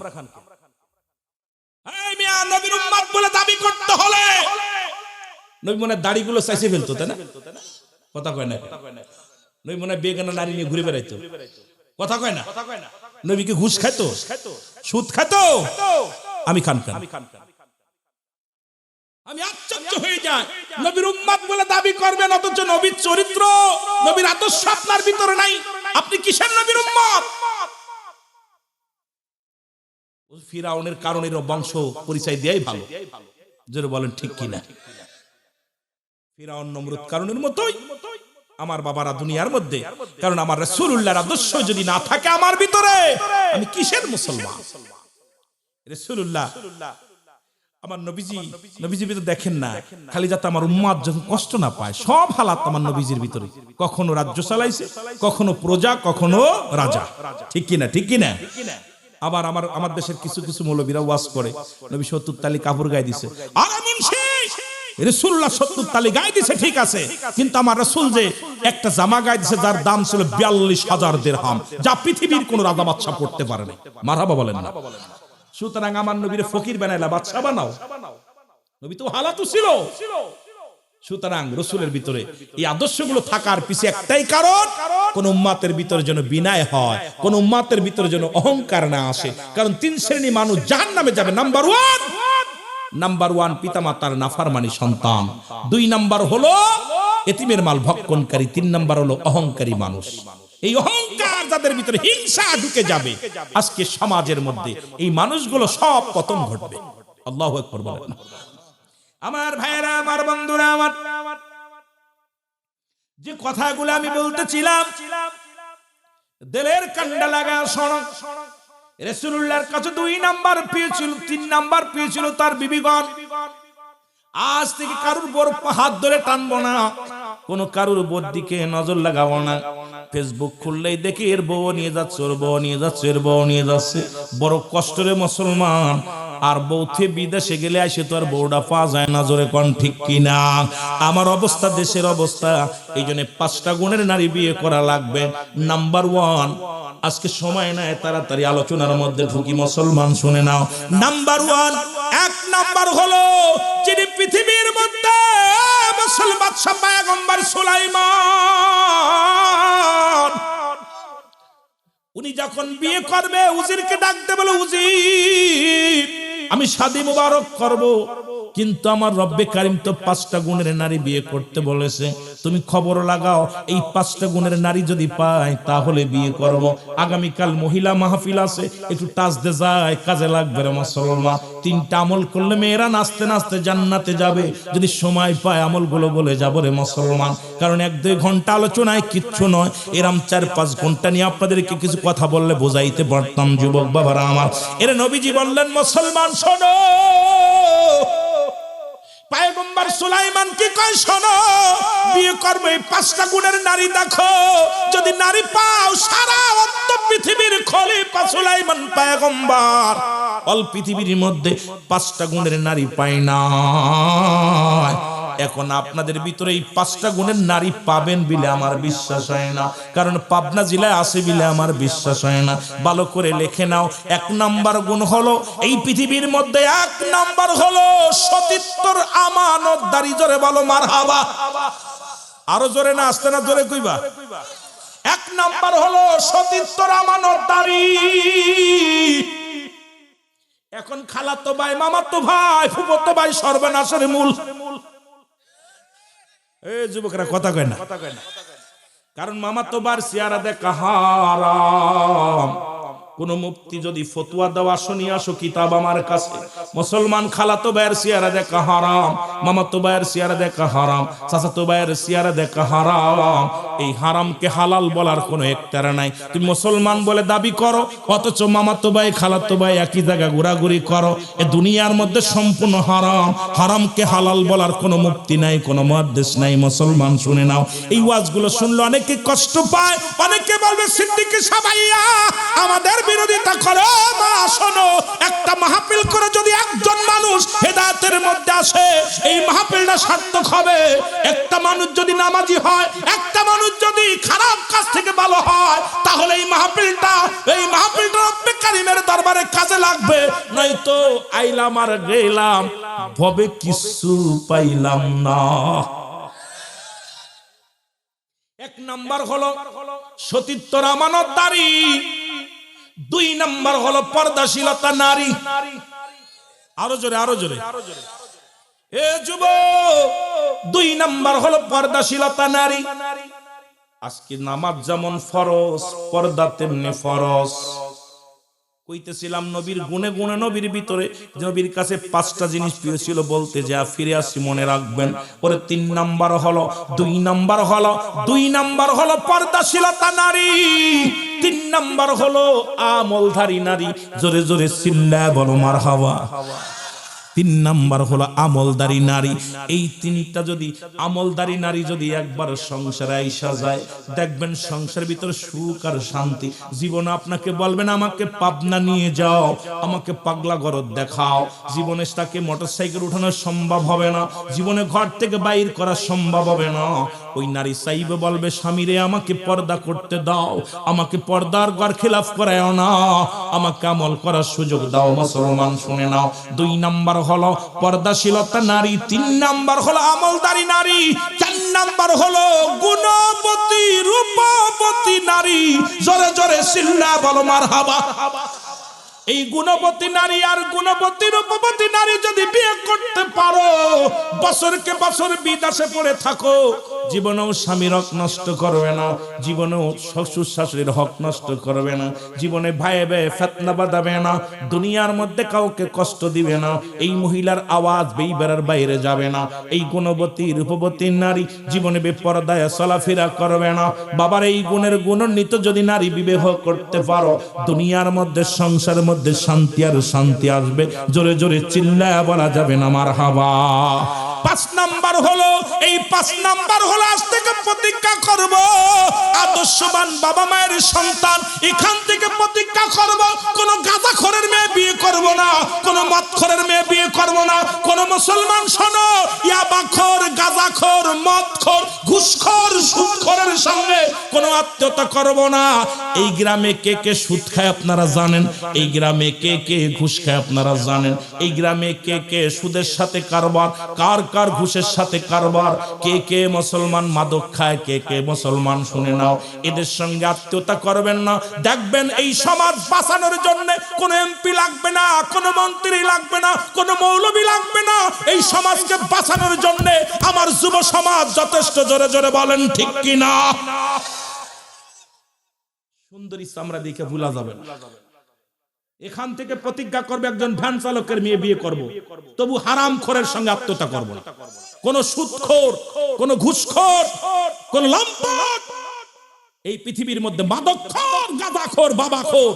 এই মিয়া, নবীর উম্মত বলে দাবি করতে হলে নবী মনে দাড়িগুলো চাইছে ফেলতো, তাই না? কথা কয় না? নবী মনে বেগানা নারী নিয়ে ঘুরে বেড়াইতো, কথা কয় না? নবীকে ঘুষ খাইতো, সুদ খাইতো, আমি খান। আমি আশ্চর্য হয়ে যাই, নবীর উম্মত বলে দাবি করবেন অথচ নবীর চরিত্র, নবীর আদর্শ আপনার ভিতরে নাই। আপনি কিসের নবীর উম্মত? ফিরাউনের কারণের বংশ পরিচয় দেয়াই ভালো। জোরে বলেন ঠিক কিনা? ফিরাউন নমরুদ কারণের মতোই আমার বাবারা দুনিয়ার মধ্যে, কারণ আমার রাসূলুল্লাহর আদর্শ যদি না থাকে আমার ভিতরে, আমি কিসের মুসলমান? রাসূলুল্লাহ আমার নবীজির ভিতরে দেখেন না, খালি যাতে আমার উম্মত যখন কষ্ট না পায়। সব হালাত আমার নবীজির ভিতরে, কখনো রাজ্য চালাইছে, কখনো প্রজা, কখনো রাজা। ঠিক কিনা? ঠিক কিনা? আবার আমার দেশের কিছু মৌলবীরা ওয়াজ করে, নবী 70 তালি কাপড় গায়ে দিছে। আরে মুন্সি, রাসূলুল্লাহ 70 তালি গায়ে দিয়েছে ঠিক আছে, কিন্তু আমার রাসূল যে একটা জামা গায়ে দিয়েছে যার দাম ছিল 42,000 দিরহাম, যা পৃথিবীর কোন রাজা বাদশা পড়তে পারে না। মারহাবা বলেন না। সুতরাং আমার নবীর ফকির বানাইলা বাদশা বানাও, নবী তো হালাতু ছিল। সুতরাং রাসূলের ভিতরে এই আদর্শগুলো থাকার পিছে একটাই কারণ, কোন উম্মতের ভিতরে যেন বিনয় হয়, কোন উম্মতের ভিতরে যেন অহংকার না আসে। কারণ 3 শ্রেণী মানুষ জাহান্নামে যাবে। নাম্বার 1 পিতামাতার নাফরমানি সন্তান, 2 নাম্বার হলো এতিমের মাল ভক্ষণকারী, 3 নাম্বার হলো অহংকারী মানুষ। এই অহংকার যাদের ভিতরে হিংসা ঢুকে যাবে, আজকে সমাজের মধ্যে এই মানুষগুলো সব পতন ঘটবে। আল্লাহু আকবার বলেন। আমার ভাইরা, আমার বন্ধুরা, আমার যে কথাগুলো আমি বলতেছিলাম, দিলের কান্ডা লাগা শোনো। রাসূলুল্লাহর কাছে 2 নাম্বার পেয়েছিল, 3 নাম্বার পেয়েছিল তার বিবিগণ। আজ থেকে কারুর বড় হাত ধরে টানবো না, কোন কারুর বোর দিকে নজর লাগাবো না। ফেসবুক খুললেই দেখি এর বউ নিয়ে যাচ্ছে, ওর বউ নিয়ে যাচ্ছে, এর বউ নিয়ে যাচ্ছে। বড় কষ্টরে মুসলমান, আর বউথে বিদেশে গেলে আসে তো আর বউটা পাওয়া যায় না। জোরে কোন ঠিক কিনা? আমার অবস্থা, দেশের অবস্থা, এই জন্য 5টা গুণের নারী বিয়ে করা লাগবে। নাম্বার 1, আজকে সময় নাই, তাড়াতাড়ি আলোচনার মধ্যে ঢুকি মুসলমান, শুনে নাও। নাম্বার 1 নাম্বার হলো যিনি পৃথিবীর মধ্যে মুসলমান বাদশা পয়গম্বর সুলাইমান, উনি যখন বিয়ে করবে উজিরকে ডাকতে বলে, উজির আমি শাদী মুবারক করব, কিন্তু আমার রব্বে কারীম তো 5টা গুণের নারী বিয়ে করতে বলেছে, তুমি খবর লাগাও এই 5টা গুণের নারী যদি পাই তাহলে বিয়ে করব। আগামীকাল মহিলা মাহফিল আছে, একটু টাচ দে যায়, কাজে লাগবে রে মুসলমান। 3টা আমল করলে মেয়েরা নাচতে নাচতে জান্নাতে যাবে, যদি সময় পায় আমলগুলো বলে যাব রে মুসলমান। কারণ 1-2 ঘন্টা আলোচনায় কিচ্ছু নয়, এরম 4-5 ঘন্টা নিয়ে আপনাদেরকে কিছু কথা বললে বোঝাইতে পারতাম যুবক বাবারা আমার। এর নবীজি বললেন, মুসলমান শোনো, পয়গম্বর সুলাইমান কি কয়, শোনো, বিয়ে করবে 5টা গুণের নারী দেখো, যদি নারী পাও সারা অন্ত পৃথিবীর খলিফা সুলাইমান পয়গম্বর অল পৃথিবীর মধ্যে 5টা গুণের নারী পায় না। এখন আপনাদের ভিতরে এই 5টা গুণের নারী পাবেন বলে আমার বিশ্বাস হয় না, কারণ পাবনা জেলায় আছে বলে আমার বিশ্বাস হয় না। ভালো করে লিখে নাও। 1 নাম্বার গুণ হলো এই পৃথিবীর মধ্যে 1 নাম্বার হলো সতীত্বর আমানতদারি। জোরে বলো মারহাবা। আরো জোরে না, আসতে না, জোরে কইবা। 1 নাম্বার হলো সতীত্বর আমানতদারি। এখন খালাতো ভাই, মামাতো ভাই, ফুফাতো ভাই সর্বনাশের মূল। এই যুবকরা কথা কয় না, কারণ মামাতো ভাইয়ের চেহারা দেখা হারাম। কোন মুফতি যদি ফতোয়া দেওয়া শুনি আসো কিতাব আমার কাছে, মুসলমান খালাতো ভাইয়ের চেহারা দেখা হারাম, মামাতো ভাইয়ের চেহারা দেখা হারাম, চাচাতো ভাইয়ের চেহারা দেখা হারাম। এই হারামকে হালাল বলার কোনো একতারা নাই। তুমি মুসলমান বলে দাবি করো, অথচ মামাতো ভাই খালাতো ভাই একই জায়গা ঘোরাঘুরি করো, এ দুনিয়ার মধ্যে সম্পূর্ণ হারাম। হারামকে হালাল বলার কোনো মুফতি নাই, কোনো মুহাদ্দিস নাই। মুসলমান শুনে নাও, এই ওয়াজগুলো শুনলে অনেকে কষ্ট পায়, অনেকে বলবে সিদ্দিক সাবাইয়া আমাদের বিরোধিতা করো। মা শোনো, একটা মাহফিল করে যদি একজন মানুষ হেদায়েতের মধ্যে আসে, এই মাহফিলটা সার্থক হবে। একটা মানুষ যদি নামাজি হয়, একটা মানুষ যদি খারাপ কাজ থেকে ভালো হয়, তাহলে এই মাহফিলটা রব্বে কারীমের দরবারে কাজে লাগবে। নয়তো আইলাম আর গেলাম, ভবে কিছু পাইলাম না। 1 নাম্বার হলো সতীত্বর আমানতদারি, 2 নাম্বার হলো পর্দাশীলতা নারী। আরো জোরে, আরো জোরে। এ যুবক, 2 নাম্বার হলো পর্দাশীলতা নারী। আজকে নামাজ যেমন ফরজ, পর্দা তেমনি ফরজ। কইতেছিলাম নবীর গুণে গুণে, নবীর ভিতরে নবীর কাছে 5টা জিনিস প্রিয় ছিল, বলতে যা ফিরে আসি মনে রাখবেন। পরে 3 নাম্বার হলো 2 নাম্বার হলো পর্দাশীলতা নারী, 3 নাম্বার হলো আমলধারী নারী। জোরে জোরে চিল্লায় বলো মারহাবা। তিন নাম্বার হলো আমলদারি নারী। এই তিনটা যদি আমলদারি নারী যদি একবার সংসারে আইসা যায়, দেখবেন সংসারের ভিতর সুখ আর শান্তি। জীবনে আপনাকে বলবেন আমাকে পাবনা নিয়ে যাও, আমাকে পাগলা ঘর দেখাও। জীবনে তাকে মোটরসাইকেল উঠানো সম্ভব হবে না, জীবনে ঘর থেকে বাইর করা সম্ভব হবে না। ওই নারী চাইবে, বলবে স্বামীরে আমাকে পর্দা করতে দাও, আমাকে পর্দার ঘর খিলাফ করায় না, আমাকে আমল করার সুযোগ দাও। মুসলমান শুনে নাও, 2 নাম্বার হলো পর্দাশীলতা নারী, 3 নাম্বার হলো আমলদারি নারী, 4 নাম্বার হলো গুণবতী রূপবতী নারী। জোরে জোরে চিল্লা বলো মারহাবা। এই গুণবতী নারী আর গুণবতী রূপবতী নারী যদি বিয়ে করতে পারো, বছরকে বছর বিদেশে পড়ে থাকো, জীবনেও স্বামীর হক নষ্ট করবে না, জীবনেও শ্বশুর শাশুড়ির হক নষ্ট করবে না, জীবনে ভাইয়ে ভাইয়ে ফিতনা বাঁধাবে না, দুনিয়ার মধ্যে কাউকে কষ্ট দিবে না, এই মহিলার আওয়াজ বেইবেরার বাইরে যাবে না। এই গুণবতী রূপবতী নারী জীবনে বেপরদায় চলাফেরা করবে না। বাবার এই গুণের গুণান্বিত যদি নারী বিবাহ করতে পারো, দুনিয়ার মধ্যে সংসারের মধ্যে শান্তি আর শান্তি আসবে। জোরে জোরে চিল্লায়া বলা যাবে না মারহাবা। 5 নাম্বার হলো, এই 5 নাম্বার হলো আজ থেকে প্রতিজ্ঞা করব, আদর্শবান বাবা মায়ের সন্তান। এখান থেকে প্রতিজ্ঞা করব, কোন গাঁজাখোরের মেয়ে বিয়ে করব না, কোন মদখোরের মেয়ে বিয়ে করব না। কোন মুসলমান শোনো, ইয়াবাখোর, গাঁজাখোর, মদখোর, ঘুষখোর, সুদখোরের সঙ্গে কোন আত্মীয়তা করব না। এই গ্রামে কে কে সুদ খায় আপনারা জানেন, এই গ্রামে কে কে ঘুষ খায় আপনারা জানেন, এই গ্রামে কে কে সুদের সাথে কারবার, কার কার ঘুষের সাথে কারবার, কে কে মুসলমান মাদক খায়, কে কে মুসলমান শুনে নাও, এদের সঙ্গে আত্মীয়তা করবেন না। দেখবেন এই সমাজ বাঁচানোর জন্য কোন এমপি লাগবে না, কোন মন্ত্রী লাগবে না, কোন মৌলবী লাগবে না। এই সমাজকে বাঁচানোর জন্য আমার যুব সমাজ যথেষ্ট। জোরে জোরে বলেন ঠিক কিনা? সুন্দরী চামড়া দেখে ভুলা যাবে না। এখান থেকে প্রতিজ্ঞা করবে, একজন ভ্যান চালকের মেয়ে বিয়ে করব, তবু হারামখোরের সঙ্গে আত্মীয়তা করব না। কোন সুদখোর, কোন ঘুষখোর, কোন লম্পট, এই পৃথিবীর মধ্যে মাদকখোর, গাঁজাখোর, বাবাখোর,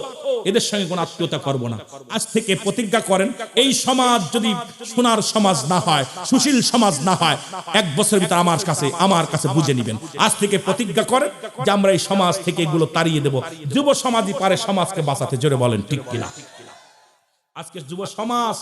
এদের সঙ্গে কোন আত্মীয়তা করব না। আজ থেকে প্রতিজ্ঞা করেন, এই সমাজ যদি সোনার সমাজ না হয়, সুশীল সমাজ না হয়, 1 বছরের ভিতরে আমার কাছে বুঝে নেবেন। আজ থেকে প্রতিজ্ঞা করেন যে আমরা এই সমাজ থেকে এগুলো তাড়িয়ে দেব। যুব সমাজই পারে সমাজকে বাঁচাতে। জোরে বলেন ঠিক কিনা? আজকে যুব সমাজ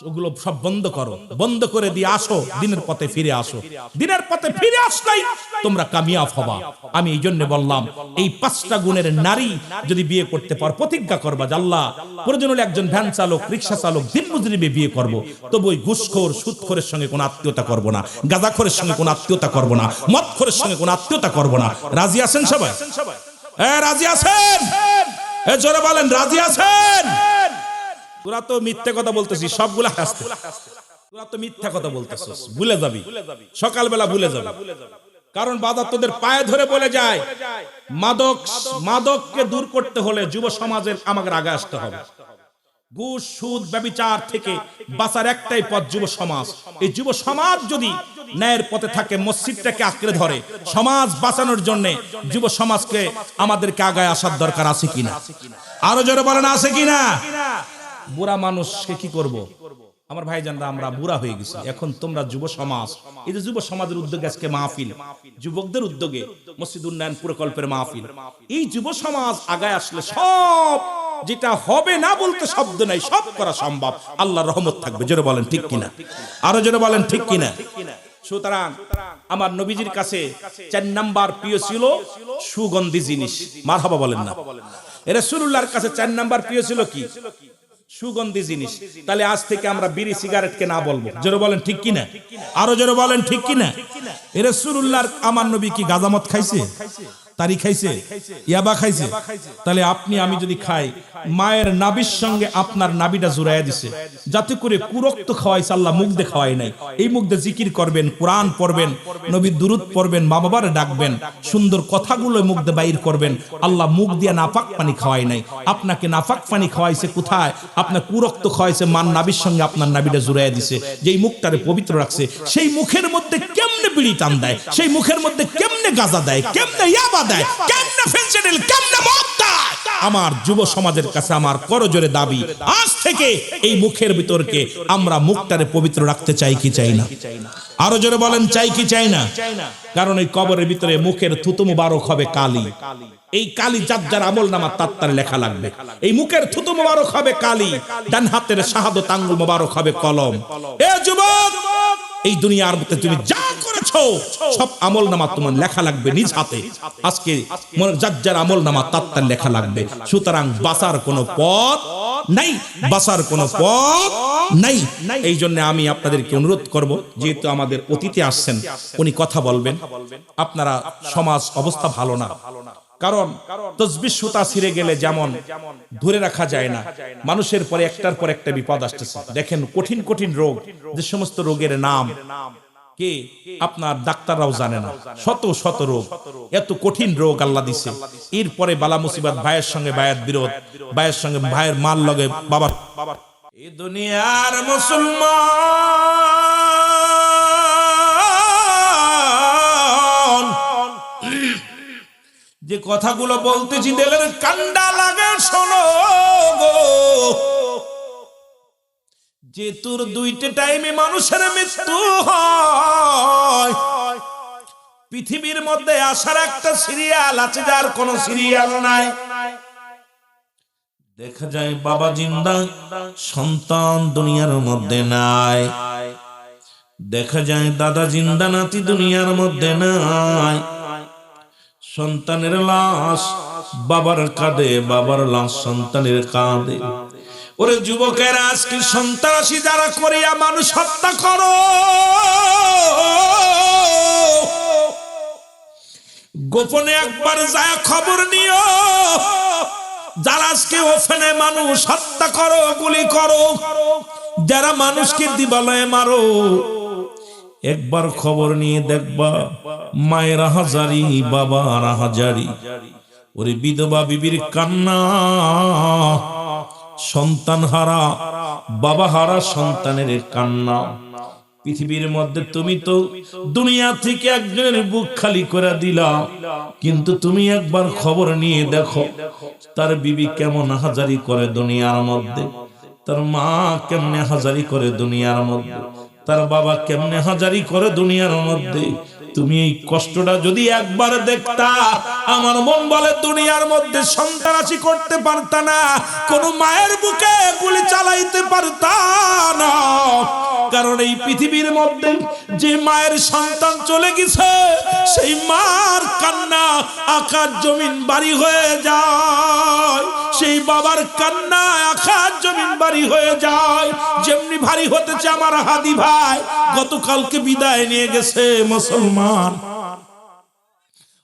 ওগুলো সব বন্ধ করো, বন্ধ করে দিয়ে আসো, দিনের পথে ফিরে আসো। দিনের পথে ফিরে আসলেই তোমরা কামিয়াব হবা। আমি এই জন্য বললাম, এই 5টা গুণের নারী যদি বিয়ে করতে পারো, প্রতিজ্ঞা করবা যে আল্লাহ, প্রয়োজন হলে একজন ভ্যান চালক, রিক্সা চালক, দিনমজুরি বিয়ে করব, তবু ওই ঘুষখোর, সুদখোরের সঙ্গে কোনো আত্মীয়তা করব না, গাঁজাখোরের সঙ্গে কোনো আত্মীয়তা করব না, মদখোরের সঙ্গে কোনো আত্মীয়তা করব না। রাজি আছেন সবাই? রাজি আছেন? জোরে বলেন, রাজি আছেন? তোরা তো মিথ্যা কথা বলতেছিস, সবগুলা হাসতে। তোরা তো মিথ্যা কথা বলতেছিস, ভুলে যাবি, সকালবেলা ভুলে যাবি। কারণ বাজার তোদের পায়ে ধরে বলে যায়, মাদককে দূর করতে হলে যুব সমাজের আমাদের আগে আসতে হবে। ঘুষ, সুদ, ব্যভিচার থেকে বাঁচার একটাই পথ যুব সমাজ। এই যুব সমাজ যদি ন্যায়ের পথে থাকে, মসজিদটাকে আঁকড়ে ধরে, সমাজ বাঁচানোর জন্য যুব সমাজকে আমাদেরকে আগায় আসার দরকার আছে কিনা? আরো জোরে বলেন, আছে কিনা? বুড়া মানুষকে কি করব? আমার ভাইজানরা, আমরা বুড়া হয়ে গেছি। এখন তোমরা যুব সমাজ, এই যে যুব সমাজের উদ্যোগে আজকে মাহফিল, যুবকদের উদ্যোগে মসজিদ উন্নয়ন প্রকল্পের মাহফিল, এই যুব সমাজ আগায় আসলে সব যেটা হবে না বলতে শব্দ নাই, সব করা সম্ভব। আল্লাহর রহমত থাকবে। জোরে বলেন ঠিক কিনা? আরো জোরে বলেন ঠিক কিনা? সুতরাং আমার নবীজির কাছে 4 নাম্বার প্রিয় ছিল সুগন্ধি জিনিস। মারহাবা বলেন না? রাসূলুল্লাহর কাছে 4 নাম্বার প্রিয় ছিল কি? সুগন্ধি জিনিস। তাহলে আজ থেকে আমরা বিড়ি সিগারেটকে না বলবো। জোরে বলেন ঠিক কিনা? আরো জোরে বলেন ঠিক কিনা? রাসূলুল্লাহর আমার নবী কি গাঁজামদ খাইছে? তারি খাইছে? ইয়াবা খাইছে? তাহলে আপনি আমি যদি খাই, মায়ের নাভির সঙ্গে আপনার নাভিটা জুড়াইয়া দিছে, যাতে করে কুরক্ত খাওয়াইছে, আল্লাহ মুখ দিয়ে খাওয়াই নাই। এই মুখ দিয়ে জিকির করবেন, কোরআন পড়বেন, নবীর দুরূদ পড়বেন, মা বাবার ডাকবেন, সুন্দর কথাগুলো মুখ দিয়ে বাইর করবেন। আল্লাহ মুখ দিয়ে নাফাক পানি খাওয়াই নাই। আপনাকে নাফাক পানি খাওয়াইছে কোথায়? আপনার কুরক্ত খাওয়াইছে, মান নাভির সঙ্গে আপনার নাভিটা জুড়াইয়া দিছে। যেই মুখটারে পবিত্র রাখছে, সেই মুখের মধ্যে কেমনে বিড়ি টান দেয়, সেই মুখের মধ্যে কেমনে গাঁজা দেয়, কেমনে ইয়াবা দেয়, কেমনে ফেন্সিডিল, কেমনে মদ দেয়, আমার যুব সমাজের কাছে আমার করজোরে দাবি, আজ থেকে এই মুখের ভিতরকে আমরা মুখটারে পবিত্র রাখতে চাই কি চাই না? আরো জোরে বলেন, চাই কি চাই না? কারণ এই কবরের ভিতরে মুখের থুতু মুবারক হবে কালি। এই কালি যার যার আমল নামা তার লেখা লাগবে। এই মুখের থুতু মুবারক হবে কালি, ডান হাতের শাহাদত আঙ্গুল মুবারক হবে কলম। এ যুবক, এই দুনিয়ার মধ্যে তুমি যা করেছো সব আমল নামা তোমার লেখা লাগবে নিজ হাতে। আজকে যার যার আমল নামা তার লেখা লাগবে। সুতরাং বাঁচার কোনো পথ নাই, বাঁচার কোনো পথ নাই। এই জন্য আমি আপনাদেরকে অনুরোধ করব, যেহেতু আমাদের অতিথি আসছেন, উনি কথা বলবেন। আপনারা সমাজ অবস্থা ভালো না, কারণ তসবিহ সুতা ছিঁড়ে গেলে যেমন ধরে রাখা যায় না, মানুষের পরে একটার পর একটা বিপদ আসতেছে। দেখেন কঠিন কঠিন রোগ, যে সমস্ত রোগের নাম কে আপনার ডাক্তাররাও জানে না, শত শত রোগ, এত কঠিন রোগ আল্লাহ দিছে। এরপরে বালা মুসিবত, ভাইয়ের সঙ্গে ভাইয়ের বিরোধ, ভাইয়ের সঙ্গে ভাইয়ের মাল লগে বাবা। এই দুনিয়ার মুসলমান যে কথাগুলো বলতেছি দিলের কান্ডা লাগে, শোনো গো। যে তোর দুইটা টাইমে মানুষের মৃত্যু হয়, পৃথিবীর মধ্যে আসার একটা সিরিয়াল আছে, যার কোন সিরিয়াল নাই। দেখা যায় বাবা জিন্দা, সন্তান দুনিয়ার মধ্যে নাই। দেখা যায় দাদা জিন্দা, নাতি দুনিয়ার মধ্যে নাই। সন্তানের লাশ বাবার কাঁধে, বাবার লাশ সন্তানের কাঁধে। ওরে যুবকেরা, আজকে সন্ত্রাসী যারা করিয়া মানুষ হত্যা করো, গোপনে একবার যায় খবর নিও। যারা আজকে ওখানে মানুষ হত্যা করো, গুলি করো, যারা মানুষকে দিবালয়ে মারো, একবার খবর নিয়ে দেখবা মায়ের হাজারি, বাবার হাজারি। ওরে বিধবা বিবির কান্না, সন্তান হারা বাবা হারা সন্তানের কান্না। পৃথিবীর মধ্যে তুমি তো দুনিয়া থেকে একজনের বুক খালি করে দিলা, কিন্তু তুমি একবার খবর নিয়ে দেখো তার বিবি কেমন হাজারি করে দুনিয়ার মধ্যে, তার মা কেমনে হাজারি করে দুনিয়ার মধ্যে, তার বাবা কেমনে হাজারি করে দুনিয়ার মধ্যে। তুমি এই কষ্টটা যদি একবার দেখতা, আমার মন বলে দুনিয়ার মধ্যে সন্ত্রাসী করতে পারতা না, কোন মায়ের বুকে গুলি চালাইতে পারতা না। কারণ এই পৃথিবীর মধ্যে যে মায়ের সন্তান চলে গেছে, সেই মার কান্না আকাশ জমিন বাড়ি হয়ে যায়। সেই বাবার কান্না আকাশ জমিন বাড়ি হয়ে যায়। যেমনি ভারী হতেছে আমার হাদি ভাই, গতকালকে বিদায় নিয়ে গেছে মুসলমান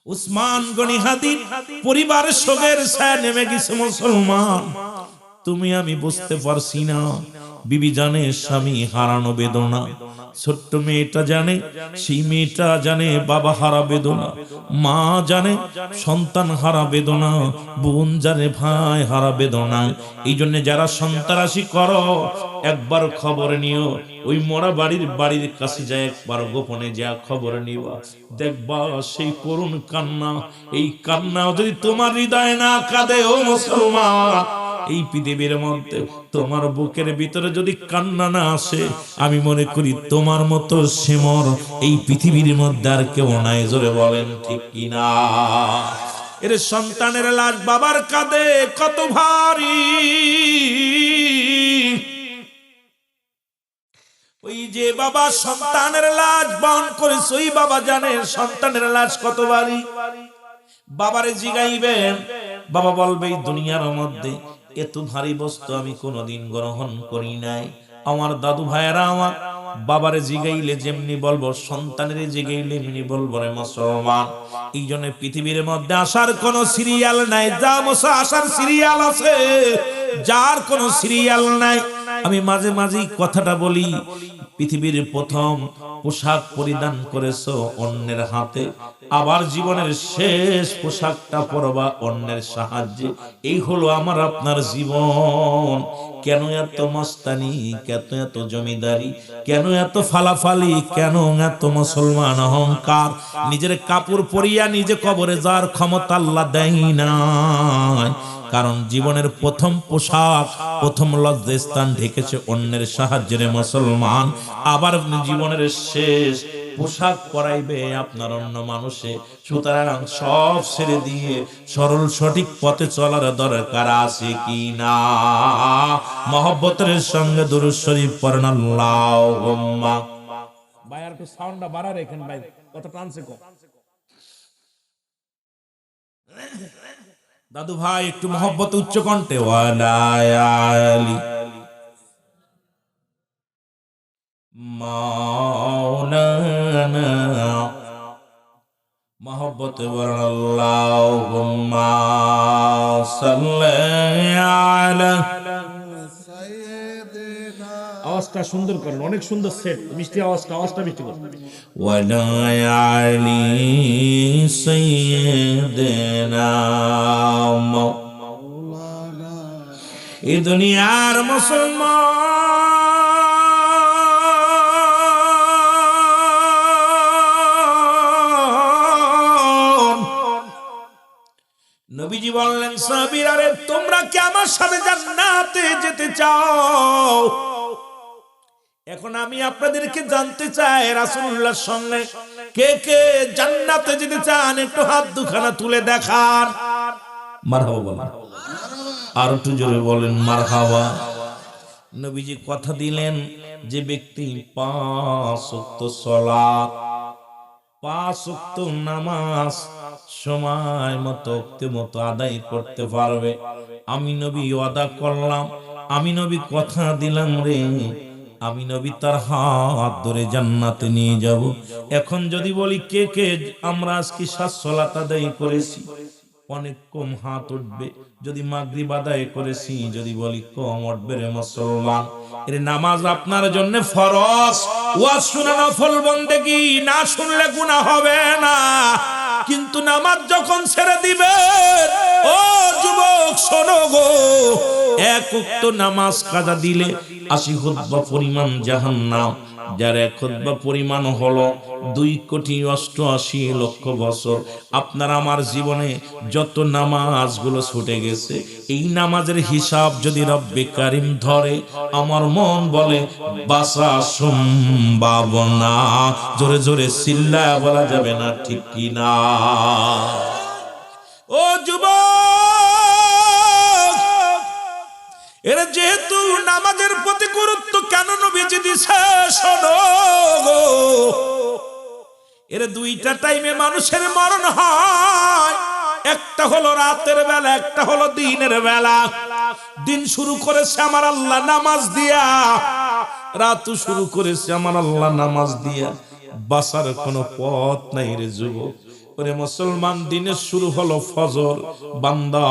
উসমান গনি হাদি, পরিবারের শোকের ছায়া নেমে গেছে মুসলমান। তুমি আমি বুঝতে পারছি না। বিবি জানে স্বামী হারানো বেদনা, ছোট্ট মেয়েটা জানে, সেই মেয়েটা জানে বাবা হারা বেদনা, মা জানে সন্তান হারা বেদনা, বোন জানে ভাই হারা বেদনা। এই জন্য যারা সন্ত্রাসী করো, একবার খবর নিও। ওই মরা বাড়ির কাছে যায়, একবার গোপনে যা খবর নিবা, দেখবা সেই করুণ কান্না। এই কান্না যদি তোমার হৃদয় না কাঁদে ও মুসলমান, এই পৃথিবীর মধ্যে তোমার বুকের ভিতরে যদি কান্না না আসে, আমি মনে করি তোমার মতো সিমর এই পৃথিবীর মধ্যে আর কেউ নাই। জোরে বলেন ঠিক কিনা? এর সন্তানের লাশ বাবার কাঁধে কত ভারী। ওই যে বাবা সন্তানের লাশ বহন করেছে, ওই বাবা জানে সন্তানের লাশ কত ভারী। বাবারে জিগাইবেন, বাবা বলবে এই দুনিয়ার মধ্যে এত ভারী বস্তু আমি কোনোদিন গ্রহণ করি নাই। আমার দাদু ভাইয়েরা আমার বাবারে জিগাইলে যেমনি বলবো, সন্তানের জিগাইলে এমনি বলবো রে মুসলমান। এই জন্য পৃথিবীর মধ্যে আসার কোন সিরিয়াল নাই, যা মশা আসার সিরিয়াল আছে, যার কোন সিরিয়াল নাই। আমি মাঝে মাঝেই কথাটা বলি, পৃথিবীর প্রথম পোশাক পরিধান করেছো অন্যের হাতে, আবার জীবনের শেষ পোশাকটা পরবা অন্যের সাহায্যে। এই হলো আমার আপনার জীবন। কেন এত মস্তানি, কেন এত জমিদারি, কেন এত ফালাফালি, কেন এত মুসলমান অহংকার? নিজের কাপড় পরিয়া নিজে কবরে যাওয়ার ক্ষমতা আল্লাহ দেয় নাই। কারণ জীবনের প্রথম পোশাক, প্রথম লজ্জাস্থান ঢেকেছে অন্যের সাহায্যে মুসলমান। আবার জীবনের শেষ পোশাক পরাইবে আপনার অন্য মানুষে। সুতরাং সব ছেড়ে দিয়ে সরল সঠিক পথে চলার দরকার আছে কি না? মহব্বতের সঙ্গে দুরূদ শরীফ পড়েন আল্লাহুম্মা। ভাই আর একটু সাউন্ডটা বাড়া রাখেন ভাই, কত টানছে কম। দাদু ভাই একটু মহব্বত উচ্চ কণ্ঠে। ওয়ালা আলি মাওলানা মহব্বত বলেন আল্লাহুম্মা সাল্লি আলা। আওয়াজটা সুন্দর করেন, অনেক সুন্দর সেট, মিষ্টি আওয়াজটা মিষ্টি করেন। ওয়ালা আলি সাইয়্যিদিনা মাওলানা। এই দুনিয়ার মুসলমান, নবীজি বললেন সাহাবীরা, রে তোমরা কি আমার সাথে জান্নাতে যেতে চাও? এখন আমি আপনাদেরকে জানতে চাই, রাসূলুল্লাহর সঙ্গে কে কে জান্নাতে যেতে চান? একটু হাত দুখানা তুলে দেখান। মারহাবা বলেন, আর একটু জোরে বলেন মারহাবা। নবীজি কথা দিলেন, যে ব্যক্তি 5 ওয়াক্ত সালাত, 5 ওয়াক্ত নামাজ সময় মতো আদায় করতে পারবে, আমি নবী ওয়াদা করলাম, আমি নবী কথা দিলাম রে, আমি নবী তার হাত ধরে জান্নাতে নিয়ে যাব। এখন যদি বলি কে কে আমরা আজকে 7 সালাত আদায় করেছি, অনেক কম হাত উঠবে। যদি মাগরিব আদায় করেছি, যদি বলি কম উঠবে রে মুসলমান। এর নামাজ আপনার জন্য ফরজ, ওয়াজ শোনা নফল বন্দেগী, না শুনলে গুনাহ হবে না। কিন্তু নামাজ যখন ছেড়ে দিবে, ও যুবক শোনো গো, 1 ওয়াক্ত নামাজ কাজা দিলে 80 খুতবা পরিমাণ জাহান্নাম, যার 1 খুতবা পরিমাণ হলো 2,88,00,000 বছর। আপনার আমার জীবনে যত নামাজগুলো ছুটে গেছে, এই নামাজের হিসাব যদি রব্বে কারিম ধরে, আমার মন বলে বাঁচা সম্ভব না। জোরে জোরে চিল্লায়া বলা যাবে না, ঠিক কি না? ও যুবক, এরা যেহেতু নামাজের প্রতি গুরুত্ব কেন নবীজি দিছে শোনো গো। এর 2টা টাইমে মানুষের মরণ হয়, একটা হলো রাতের বেলা, একটা হলো দিনের বেলা। দিন শুরু করেছে আমার আল্লাহ নামাজ দিয়া, রাতও শুরু করেছে আমার আল্লাহ নামাজ দিয়া। বাঁচার কোনো পথ নাই রে যুবক। ওরে মুসলমান, দিনের শুরু হলো ফজর, বান্দা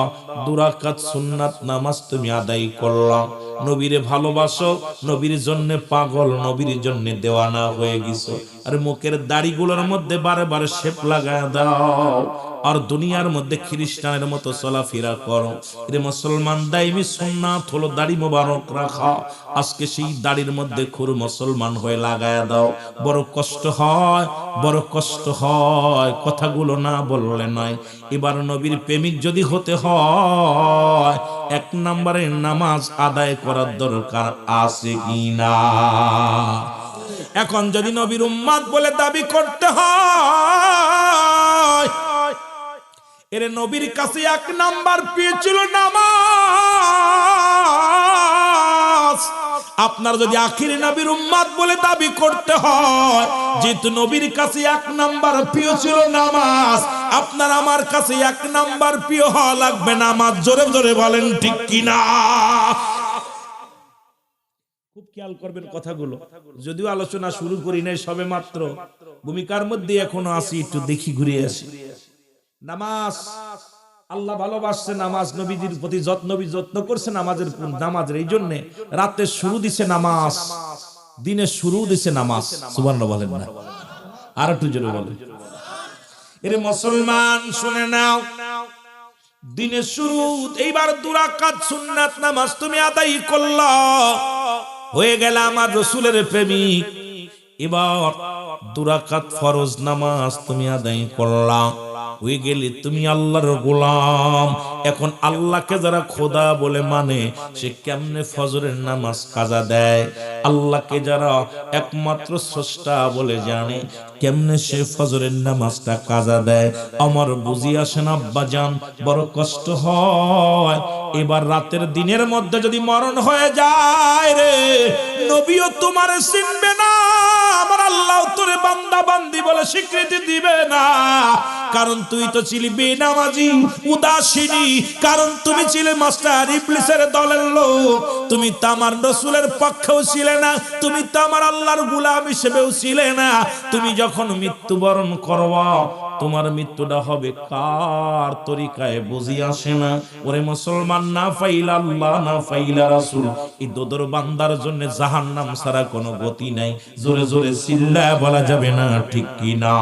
2 রাকাত সুন্নাত নামাজ তুমি আদায় করলাম। নবীরে ভালোবাসো, নবীর জন্য পাগল, নবীর জন্য দেওয়ানা হয়ে গেছো। আর মুখের দাড়িগুলোর মধ্যে বারে বারে শেপ লাগায় দাও, আর দুনিয়ার মধ্যে খ্রিস্টানের মতো চলাফেরা করো। রে মুসলমান, দাইমি সুন্নাত হলো দাড়ি মোবারক রাখা। আজকে সেই দাড়ির মধ্যে খুর মুসলমান হয়ে লাগায় দাও। বড় কষ্ট হয়, বড় কষ্ট হয়, কথাগুলো না বললে নয়। এবার নবীর প্রেমিক যদি হতে হয়, 1 নম্বরে নামাজ আদায় করার দরকার আছে কি না? এখন যদি নবীর উম্মত বলে দাবি করতে হয়, এর নবীর কাছে 1 নাম্বার পেয়েছিল নামাজ। আপনার যদি আখিরি নবীর উম্মত বলে দাবি করতে হয়, যেহেতু নবীর কাছে 1 নাম্বার প্রিয় ছিল নামাজ, আপনার আমার কাছে 1 নাম্বার প্রিয় হওয়া লাগবে নামাজ। জোরে জোরে বলেন ঠিক কিনা? খুব খেয়াল করবেন কথাগুলো। যদিও আলোচনা শুরু করি নাই, সবে মাত্র ভূমিকার মধ্যে এখনো আছি, একটু দেখি ঘুরে আসি। নামাজ আল্লাহ ভালোবাসছে, নামাজ নবীজির প্রতি যত্ন করছে নামাজের এই জন্য রাতে শুরু দিছে নামাজ, দিনে শুরু দিছে নামাজ। সুবহানাল্লাহ বলেন না? আর একটু জোরে বলেন। এর মুসলমান শুনে নাও, দিনের শুরু এইবার 2 রাকাত সুন্নাত নামাজ তুমি আদায় করলা, হয়ে গেল আমার রাসূলের প্রেমিক। এবার 2 রাকাত ফরজ নামাজ তুমি আদায় করলা, হয়ে গেলে তুমি আল্লাহর গোলাম। এখন আল্লাহকে যারা খোদা বলে মানে সে কেমনে ফজরের নামাজ কাজা দেয়? আল্লাহকে যারা একমাত্র স্রষ্টা বলে জানে কেমনে সে ফজরের নামাজটা কাজা দেয়? আমার বুঝি আসে না আব্বাজান, বড় কষ্ট হয়। এবার রাতের দিনের মধ্যে যদি মরণ হয়ে যায় রে, নবীও তোমারে চিনবে না, আমার আল্লাহ তোরে বান্দা বান্দি বলে স্বীকৃতি দিবে না। কারণ তুই তো ছিলি বেনামাজি, উদাসীনী, কারণ তুমি ছিলে মাস্টার ইবলিসের দলের লোক। তুমি তো আমার রাসূলের পক্ষেও ছিলে না, তুমি তো আমার আল্লাহর গোলাম হিসেবেও ছিলে না। তুমি যখন মৃত্যুবরণ করবা, তোমার মৃত্যুটা হবে কার তরিকায় বুঝি আসে না। ওরে মুসলমান, না ফাইলা আল্লাহ না ফাইলা রাসূল, এই দোদর বান্দার জন্য জাহান্নাম ছাড়া কোনো গতি নাই। জোরে জোরে চিল্লায় বলা যাবে না ঠিক কি না?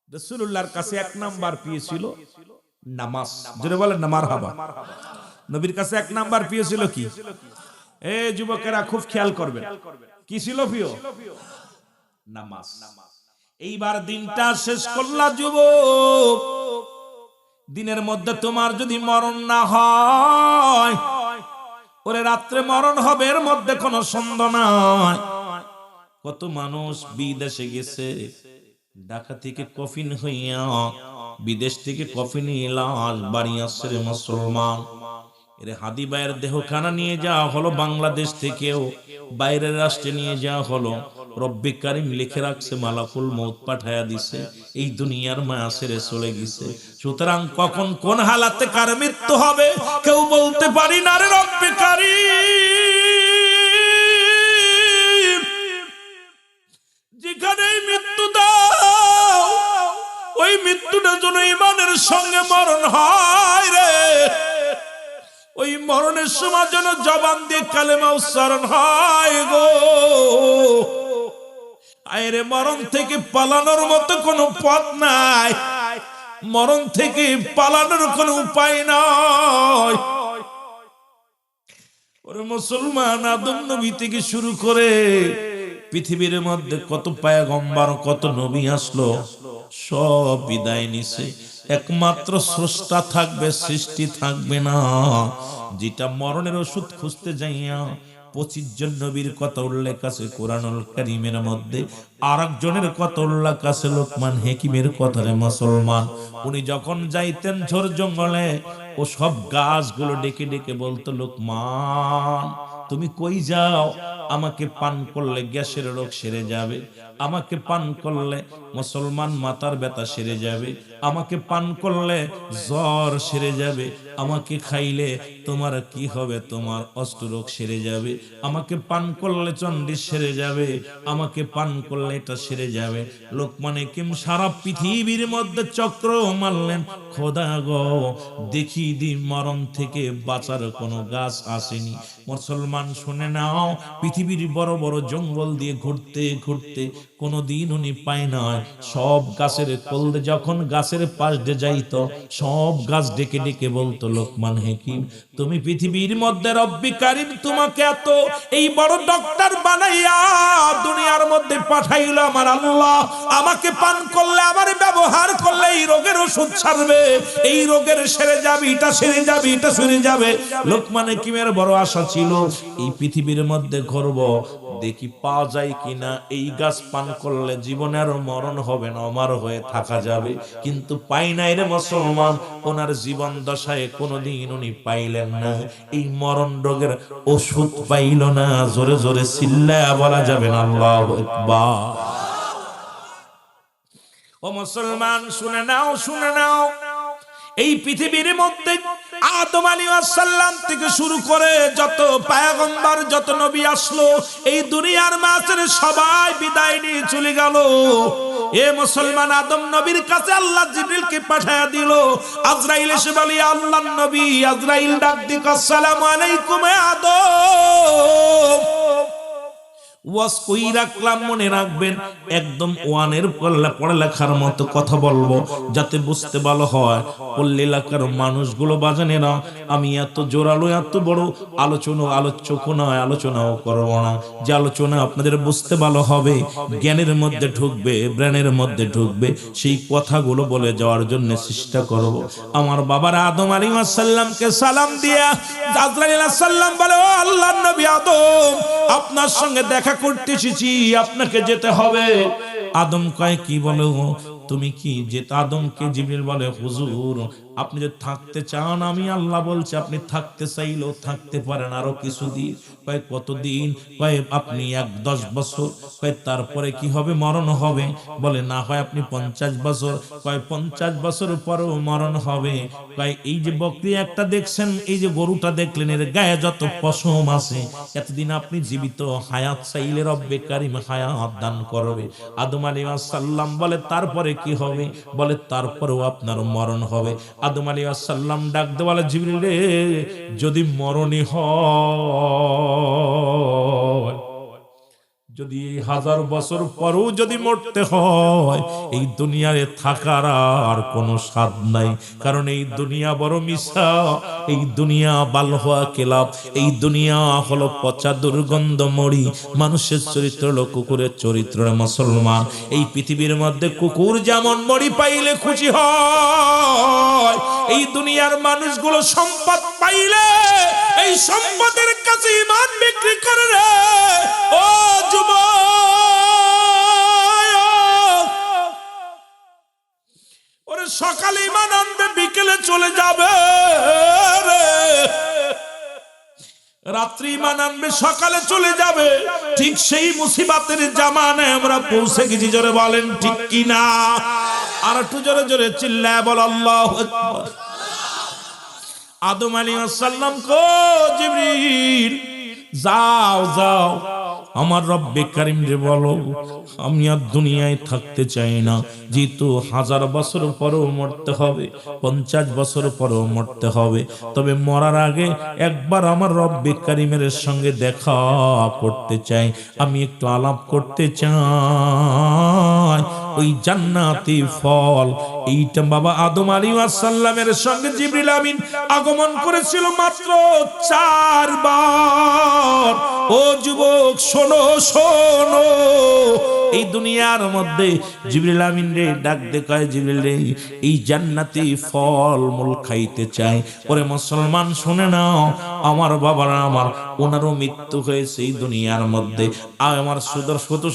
রাসূলুল্লাহর কাছে 1 নাম্বার প্রিয় ছিল নামাজ। জোরে বলেন না মারহাবা। নবীর কাছে 1 নাম্বার প্রিয় ছিল কি? এই যুবকেরা খুব খেয়াল করবেন, কি ছিল প্রিয়? নামাজ। এইবার দিনটা শেষ করলা যুবক, দিনের মধ্যে তোমার যদি মরণ না হয়, ওরে রাত্রে মরণ হবে, এর মধ্যে কোনো সন্দেহ নাই। কত মানুষ বিদেশে গেছে, ঢাকা থেকে কফিন হইয়া বিদেশ থেকে কফিন লাশ বাড়ি আসছে রে মুসলমান। এরে হাদি ভাইয়ের দেহখানা নিয়ে যাওয়া হলো, বাংলাদেশ থেকেও বাইরের রাষ্ট্রে নিয়ে যাওয়া হলো। রব্বে কারিম লিখে রাখছে, মালাকুল মউত পাঠায়া দিছে, এই দুনিয়ার মায়া ছেড়ে চলে গেছে। সুতরাং কখন কোন হালাতে কার মৃত্যু হবে কেউ বলতে পারি না রে রব্বে কারিম। যেখানে মৃত্যু দাও, ওই মৃত্যুটা যেন ঈমানের সঙ্গে মরণ হয় রে। ওই মরণের সময় যেন জবান দিয়ে কালেমা উচ্চারণ হয় গো। আরে মরণ থেকে পালানোর মতো কোনো পথ নাই, মরণ থেকে পালানোর কোনো উপায় নাই। ওরে মুসলমান, আদম নবী থেকে শুরু করে পৃথিবীর মধ্যে কত পয়গম্বর কত নবী আসলো, সব বিদায় নিছে। একমাত্র স্রষ্টা থাকবে, সৃষ্টি থাকবে না। যেটা মরণের ওষুধ খুঁজতে যাইয়া 25 জন নবীর কথা উল্লেখ আছে কোরআনুল কারীমের মধ্যে, আরেকজনের কথা উল্লেখ আছে লোকমান হাকিমের কথা রে মুসলমান। উনি যখন যাইতেন ঝোর জঙ্গলে, ও সব গাছগুলো ডেকে ডেকে বলতো, লোকমান তুমি কই যাও? আমাকে পান করলে গ্যাসের রোগ সেরে যাবে, আমাকে পান করলে মুসলমান মাথার ব্যথা সেরে যাবে, আমাকে পান করলে জ্বর সেরে যাবে, আমাকে খাইলে তোমার কি হবে, তোমার অষ্টরোগ সেরে যাবে, আমাকে পান করলে চন্ডিস সেরে যাবে, আমাকে পান করলে এটা সেরে যাবে। লোকমান হাকিম সারা পৃথিবীর মধ্যে চক্র মারলেন, খোদা গো দেখি দি মরণ থেকে বাঁচার কোনো গাছ আসেনি। মুসলমান শুনে নাও, পৃথিবীর বড় বড় জঙ্গল দিয়ে ঘুরতে ঘুরতে কোনদিন উনি পায় না। সব গাছের কলদে যখন গাছের পাশ দিয়ে যাইত, সব গাছ ডেকে ডেকে বলতো, লোকমান হাকিম তুমি পৃথিবীর মধ্যে রব্বি কারিম তোমাকে এত এই বড় ডক্টর বানাইয়া দুনিয়ার মধ্যে পাঠাইলো আমার আল্লাহ, আমাকে পান করলে আমার ব্যবহার করলে এই রোগের ওষুধ ছাড়বে, এই রোগের সেরে যাবে, এটা সেরে যাবে, এটা সেরে যাবে। লোকমান হাকিমের বড় আশা ছিল এই পৃথিবীর মধ্যে ঘুরব, দেখি পাওয়া যায় কিনা এই গাছ পান করলে জীবনে আর মরণ হবে না, অমর হয়ে থাকা যাবে। কিন্তু পাই নাই রে মুসলমান, ওনার জীবন দশায় কোনোদিন উনি পাইলেন না, এই মরণ রোগের ওষুধ পাইল না। জোরে জোরে চিল্লায়া বলা যাবে না আল্লাহু আকবার। ও মুসলমান শুনে নাও, শুনে নাও, এই পৃথিবীর মধ্যে আদম আলাইহিস সালাম থেকে শুরু করে যত পয়গম্বর যত নবী আসলো, এই দুনিয়ার মাঝে সবাই বিদায় নিয়ে চলে গেল। এ মুসলমান, আদম নবীর কাছে আল্লাহ জিবরিলকে পাঠায়া দিল। আজরাইল এসে বলে, আল্লাহর নবী। আজরাইল ডাক দিক, আসসালামু আলাইকুম আদম। ওয়াজ কই রাখলাম, মনে রাখবেন একদম ওয়ানের পড়ালেখার মতো কথা বলবো যাতে বুঝতে ভালো হয়। পল্লী এলাকার মানুষগুলো বাজানেরা, আমি এত জোরালো এত বড় আলোচক নয়, আলোচনাও করবো না, যে আলোচনা আপনাদের বুঝতে ভালো হবে, জ্ঞানের মধ্যে ঢুকবে, ব্রেনের মধ্যে ঢুকবে, সেই কথাগুলো বলে যাওয়ার জন্য চেষ্টা করব। আমার বাবার আদম আলাইহিস সালামকে সালাম দিয়া আজরাইল আলাইহিস সালাম বলে, ও আল্লাহর নবী আদম, আপনার সঙ্গে দেখা করতে এসেছি, আপনাকে যেতে হবে। আদম কয় কি বলে, তুমি কি যেতে? আদমকে জিবরিল বলে, হুজুর আপনি যদি থাকতে চান, আমি আল্লাহ বলছি আপনি থাকতে চাইলেও থাকতে পারেন আরো কিছুদিন। কয় কতদিন? কয় আপনি 10 বছর। কয় তারপরে কি হবে? মরণ হবে। বলে না হয় আপনি 50 বছর। কয় 50 বছর পরেও মরণ হবে। কয় এই যে বকরি একটা দেখছেন, এই যে গরুটা দেখলেন, এর গায়ে যত পশম আছে, এতদিন আপনি জীবিত, হায়াত চাইলে রব্বে কারিম হায়াত দান করবে। আদম আলাইহিস সালাম বলে তারপরে কি হবে? বলে তারপরেও আপনার মরণ হবে। আদম আলাইহিস সালাম ডাক দিয়ে বলে, জিবরিল রে, যদি মরণই হয়, যদি 1000 বছর পরও যদি মরতে হয়, এই দুনিয়ায় থাকার আর কোনো স্বাদ নাই। কারণ এই দুনিয়া বড় মিশা, এই দুনিয়া বালহোয়া কেলাব, এই দুনিয়া হলো পচা দুর্গন্ধ মরি। মানুষের চরিত্র হলো কুকুরের চরিত্র। মুসলমান, এই পৃথিবীর মধ্যে কুকুর যেমন মরি পাইলে খুশি হয়, এই দুনিয়ার মানুষগুলো সম্পদ পাইলে এই সম্পদের কাছে ঈমান বিক্রি করে রে। ও ওরে সকালে ঈমান আনবে, বিকেলে চলে যাবে রে। রাত্রি ঈমান আনবে, সকালে চলে যাবে। ঠিক সেই মুসিবতের জামানায় আমরা পৌঁছে গেছি। জোরে বলেন ঠিক কিনা? আর একটু জোরে জোরে চিল্লায় বল আল্লাহু আকবার। আদম আলাইহিস সালাম কো, জিবরিল যাও যাও, আমার রব্বে কারিম রে বলো, আমি আর দুনিয়ায় থাকতে চাই না। যেহেতু 1000 বছর পরেও মরতে হবে, 50 বছর পরেও মরতে হবে, তবে মরার আগে একবার আমার রব্বে কারিমের সঙ্গে দেখা করতে চাই, আমি একটু আলাপ করতে চাই। ওই জান্নাতি ফল, এইটা বাবা আদম আলাইহিস সালামের সঙ্গে জিবরিল আমিন আগমন করেছিল মাত্র 4 বার। ও যুবক শোনো শোনো, এই দুনিয়ার মধ্যে জিবরিল আমিন রে ডাক দে, কয় জিবরিল রে, এই জান্নাতি ফল মূল খাইতে চাই। ওরে মুসলমান শুনে নাও, আমার বাবারা, আমার ওনারও মৃত্যু হয়েছে এই দুনিয়ার মধ্যে। আমার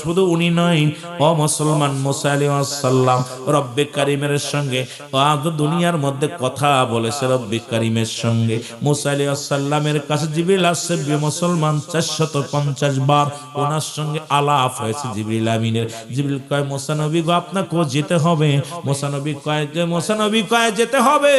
শুধু উনি নয়, ও মুসলমান, মুসা আলাইহিস সালাম রব্বে কারিমের সঙ্গে দুনিয়ার মধ্যে কথা বলেছে। রব্বে কারিমের সঙ্গে মুসা আলাইহিস সালামের কাছে জিবরিল আসছে মুসলমান 450 বার ওনার সঙ্গে আলাপ হয়েছে জিবরিল আমিনের। জিবরিল কয়, মুসা নবী গো, আপনাকে যেতে হবে। মুসা নবী কয় যেতে হবে।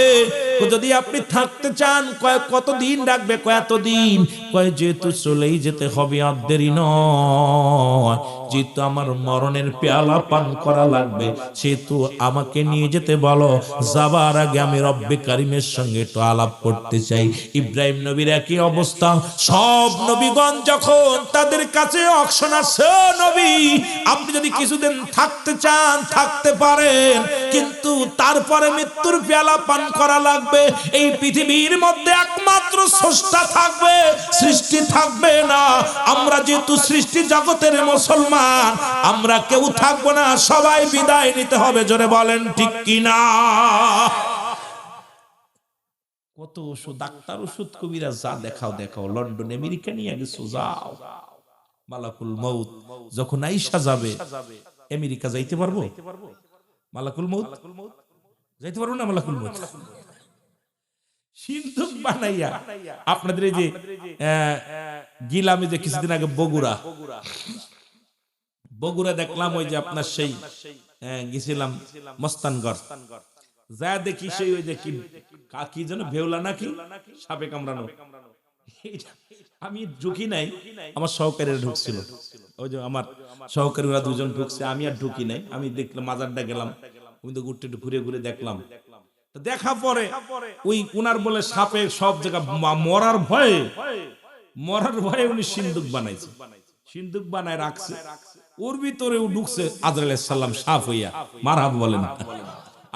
যদি আপনি থাকতে চান, কয় কতদিন রাখবে? কয় এতদিন। কয় যেহেতু চলেই যেতে হবে, আর দেরি নয়, যেহেতু আমার মরণের পেয়ালা পান করা লাগবে, সেহেতু আমাকে নিয়ে যেতে বলো। যাবার আগে আমি রব্বে কারিমের সঙ্গে একটু আলাপ করতে চাই। ইব্রাহিম নবীর একই অবস্থা। সব নবীগণ যখন তাদের কাছে অকশন আছে, নবী আপনি যদি কিছুদিন থাকতে চান থাকতে পারেন, কিন্তু তারপরে মৃত্যুর পেয়ালা পান করা লাগবে। এই পৃথিবীর মধ্যে একমাত্র স্রষ্টা থাকবে, সৃষ্টি থাকবে না। আমরা যেহেতু সৃষ্টি জগতের মুসলমান, আমরা কেউ থাকবো না, সবাই বিদায় নিতে হবে। জোরে বলেন ঠিক কিনা? কত ওষুধ, ডাক্তার ওষুধ কবিরা যা দেখাও দেখাও, লন্ডন আমেরিকা নিয়ে গেছো, যাও। মালাকুল মউত যখন আইসা যাবে, আমেরিকা যাইতে পারবো? মালাকুল মউত যাইতে পারবো না। মালাকুল মউত সিন্ধুক বানাইয়া আপনাদের এই যে গিলামে যে কিছুদিন আগে বগুড়া দেখলাম, ওই যে আপনার সেই গেছিলাম মস্তানগড়, যা দেখি সেই ওই যে কি যেন ভেউলা নাকি সাপে কামড়ানো। আমি ঢুকি নাই, আমার সহকারীরা ঢুকছিল। ওই যে আমার সহকারীরা 2 জন ঢুকছে, আমি আর ঢুকি নাই। আমি দেখলাম, মাজারটা গেলাম, কিন্তু একটু ঘুরে ঘুরে দেখলাম। দেখা পরে ওই উনার বলে সাপে সব জায়গা মরার ভয়ে উনি সিন্ধুক বানাইছে। সিন্ধুক বানায় রাখছে, ওর ভিতরে ঢুকছে আজরাইল আলাইহিস সালাম সাফ হইয়া। মারহাবা বলেন,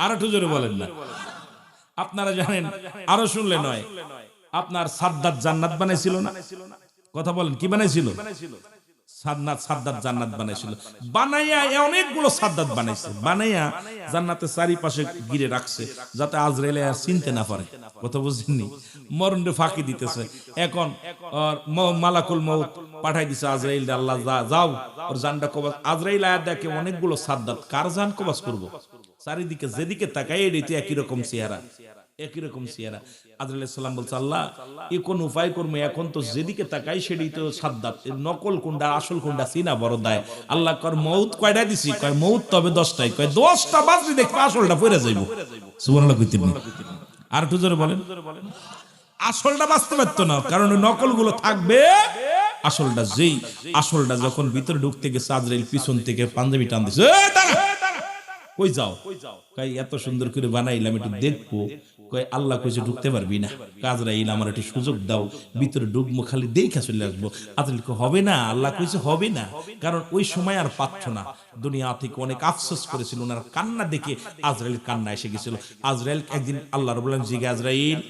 আর একটু জোরে বলেন না। আপনারা জানেন, আরো শুনলে নয়, আপনার সাদ্দাত জান্নাত বানাইছিল না? কথা বলেন, কি বানাইছিল? সাদ্দাত জান্নাত বানাইছিল। বানাইয়া অনেকগুলো সাদ্দাত বানাইছে, বানাইয়া জান্নাতের চারিপাশে ঘিরে রাখছে যাতে আজরাইল আর চিনতে না পারে। কথা বুঝছেননি? মরণে ফাঁকি দিতেছে। এখন মালাকুল মউত পাঠাই দিছে আজরাইল, আল্লাহ যাও ওর জানটা কবজ। আজরাইল আয়া দেখে অনেকগুলো সাদ্দাত, কার জান কবজ করব? চারিদিকে যেদিকে তাকাই এটাই তো একই রকম চেহারা, একই রকম চেহারা। আজরাইল আলাইহিস সালাম বলছে, আল্লাহ এ কোন উপায় করবো, এখন তো যেদিকে তাকাই সেটাই তো সাদ্দাত, নকল কোনটা আসল কোনটা চিনা বড় দায়। আল্লাহ কর মউত কয়টা দিছি? কয় মউত তবে 10টাই। কয় 10টা বাজলি দেখবে আসলটা পড়ে যাইব। সুবহানাল্লাহ কইতেন। আর একটু জোরে বলেন। আসলটা বাঁচতে পারতো না, কারণ নকল গুলো থাকবে, আসলটা যেই আসলটা যখন ভিতরে ঢুকতে গেছে আজরাইল পিছন থেকে পাঞ্জাবি টান দিছে, কই যাও? কই এত সুন্দর করে বানাইলাম একটু দেখবো। কই আল্লাহ কইছে ঢুকতে পারবি না। আজরাইল আমার একটু সুযোগ দাও, ভিতরে ঢুকবো, খালি দেখা চলে আসবো। আজরাইল কই হবে না, আল্লাহ কইছে হবে না, কারণ ওই সময় আর পাচ্ছ না। দুনিয়া থেকে অনেক আফসোস করেছিল, ওনার কান্না দেখে আজরাইল কান্না এসে গেছিল। আজরাইল একদিন আল্লাহ রাব্বুল আলামিন জিজ্ঞাসা, আজরাইল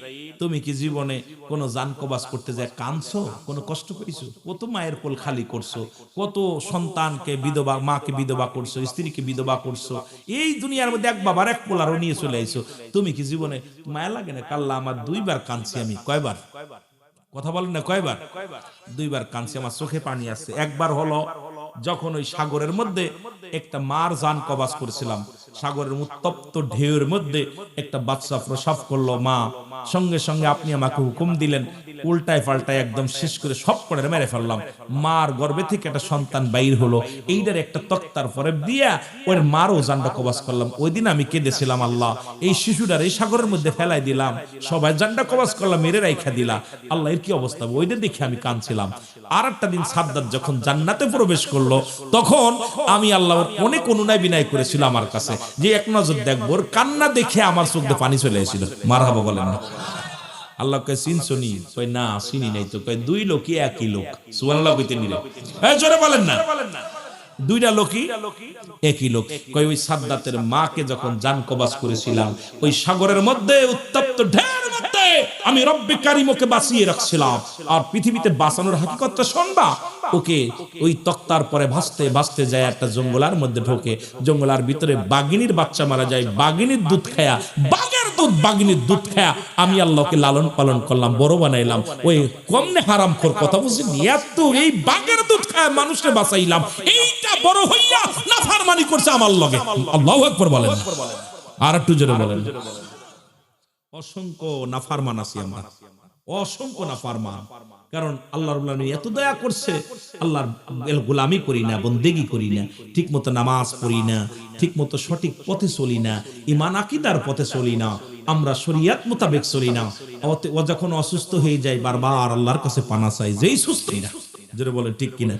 তুমি কি জীবনে কোনো জান কবাজ করতে যায় কাঁদছো, কোনো কষ্ট করেছো? কত মায়ের কোল খালি করছো, কত সন্তানকে বিধবা, মাকে বিধবা করছো, স্ত্রীকে বিধবা করছো, এই দুনিয়ার মধ্যে এক বাবার এক কোল আরো নিয়ে চলে আইছো, তুমি কি জীবনে মায়া লাগে না? কাল্লা আমার 2বার কাঁদছি আমি। কয়বার? কথা বলেন না, কয়বার? 2বার কাঁদছি, আমার চোখে পানি আসছে। একবার হলো যখন ওই সাগরের মধ্যে একটা মার জান কবাজ করেছিলাম, সাগরের উত্তপ্ত ঢেউয়ের মধ্যে একটা বাচ্চা প্রসব করলো মা, সঙ্গে সঙ্গে আপনি আমাকে হুকুম দিলেন, উল্টায় পাল্টায় একদম শেষ করে সব করে মেরে ফেললাম। মার গর্ভে থেকে একটা সন্তান বাইর হলো, এইটার একটা তক্তার পরে দিয়া ওর মারও জানটা কবাজ করলাম। ওই দিন আমি কেঁদেছিলাম, আল্লাহ এই শিশুটার এই সাগরের মধ্যে ফেলাই দিলাম, সবাই জানটা কবাজ করলাম, মেরে রাইখা দিলা, আল্লাহ এর কি অবস্থা? ওইটা দেখে আমি কাঁদছিলাম। আর একটা দিন সাদ্দাত যখন জান্নাতে প্রবেশ করলো, তখন আমি আল্লাহর অনেক অনুনয় বিনয় করেছিল আমার কাছে যে এক নজর দেখবো, ওর কান্না দেখে আমার চোখ দিয়ে পানি চলে এসেছিল। মারহাবা বলেন না। আল্লাহ কয় চিনছো নি? কয় না চিনি নাই তো। কয় 2 লোকই একই লোক। সুবহানাল্লাহ কইতে নিলে জোরে বলেন না। 2টা লোকই একই লোক। কয় ওই সাদ্দাতের মাকে যখন জান কবাজ করেছিলাম, ওই সাগরের মধ্যে উত্তপ্ত ঢেউয়ের মধ্যে আমি রব্বে কারীম ওকে বাঁচিয়ে রাখছিলাম। আর পৃথিবীতে বাঁচানোর হাকিকতটা শুনবা, ওকে ওই তক্তার পরে ভাসতে ভাসতে যায় একটা জঙ্গলার মধ্যে ঢোকে, জঙ্গলার ভিতরে বাঘিনীর বাচ্চা মারা যায়, বাঘিনীর দুধ খায়া, বাঘের দুধ বাঘিনীর দুধ খায়া আমি আল্লাহকে লালন পালন করলাম, বড় বানাইলাম। ওই কমনে হারামখোর কথা বুঝিনি, এত এই বাঘের দুধ খায়া মানুষকে বাঁচাইলাম, এইটা বড় হইয়া নাফরমানি করছে আমার লগে। আল্লাহু আকবার বলেন। আর একটু জোরে বলেন। অসংখ্য নাফরমান আছি আমরা, অসংখ্য নাফরমান। কারণ আল্লাহ রাব্বুল আলামিন এত দয়া করছে, আল্লাহর গোলামি করি না, বন্দেগী করি না, ঠিক মতো নামাজ পড়ি না, ঠিক মতো সঠিক পথে চলি না, ঈমান আকীদার পথে চলি না, আমরা শরীয়ত মোতাবেক চলি না। ও যখন অসুস্থ হয়ে যায় বারবার আল্লাহর কাছে পানা চাই, যেই সুস্থই না। যেটা বলেন ঠিক কিনা?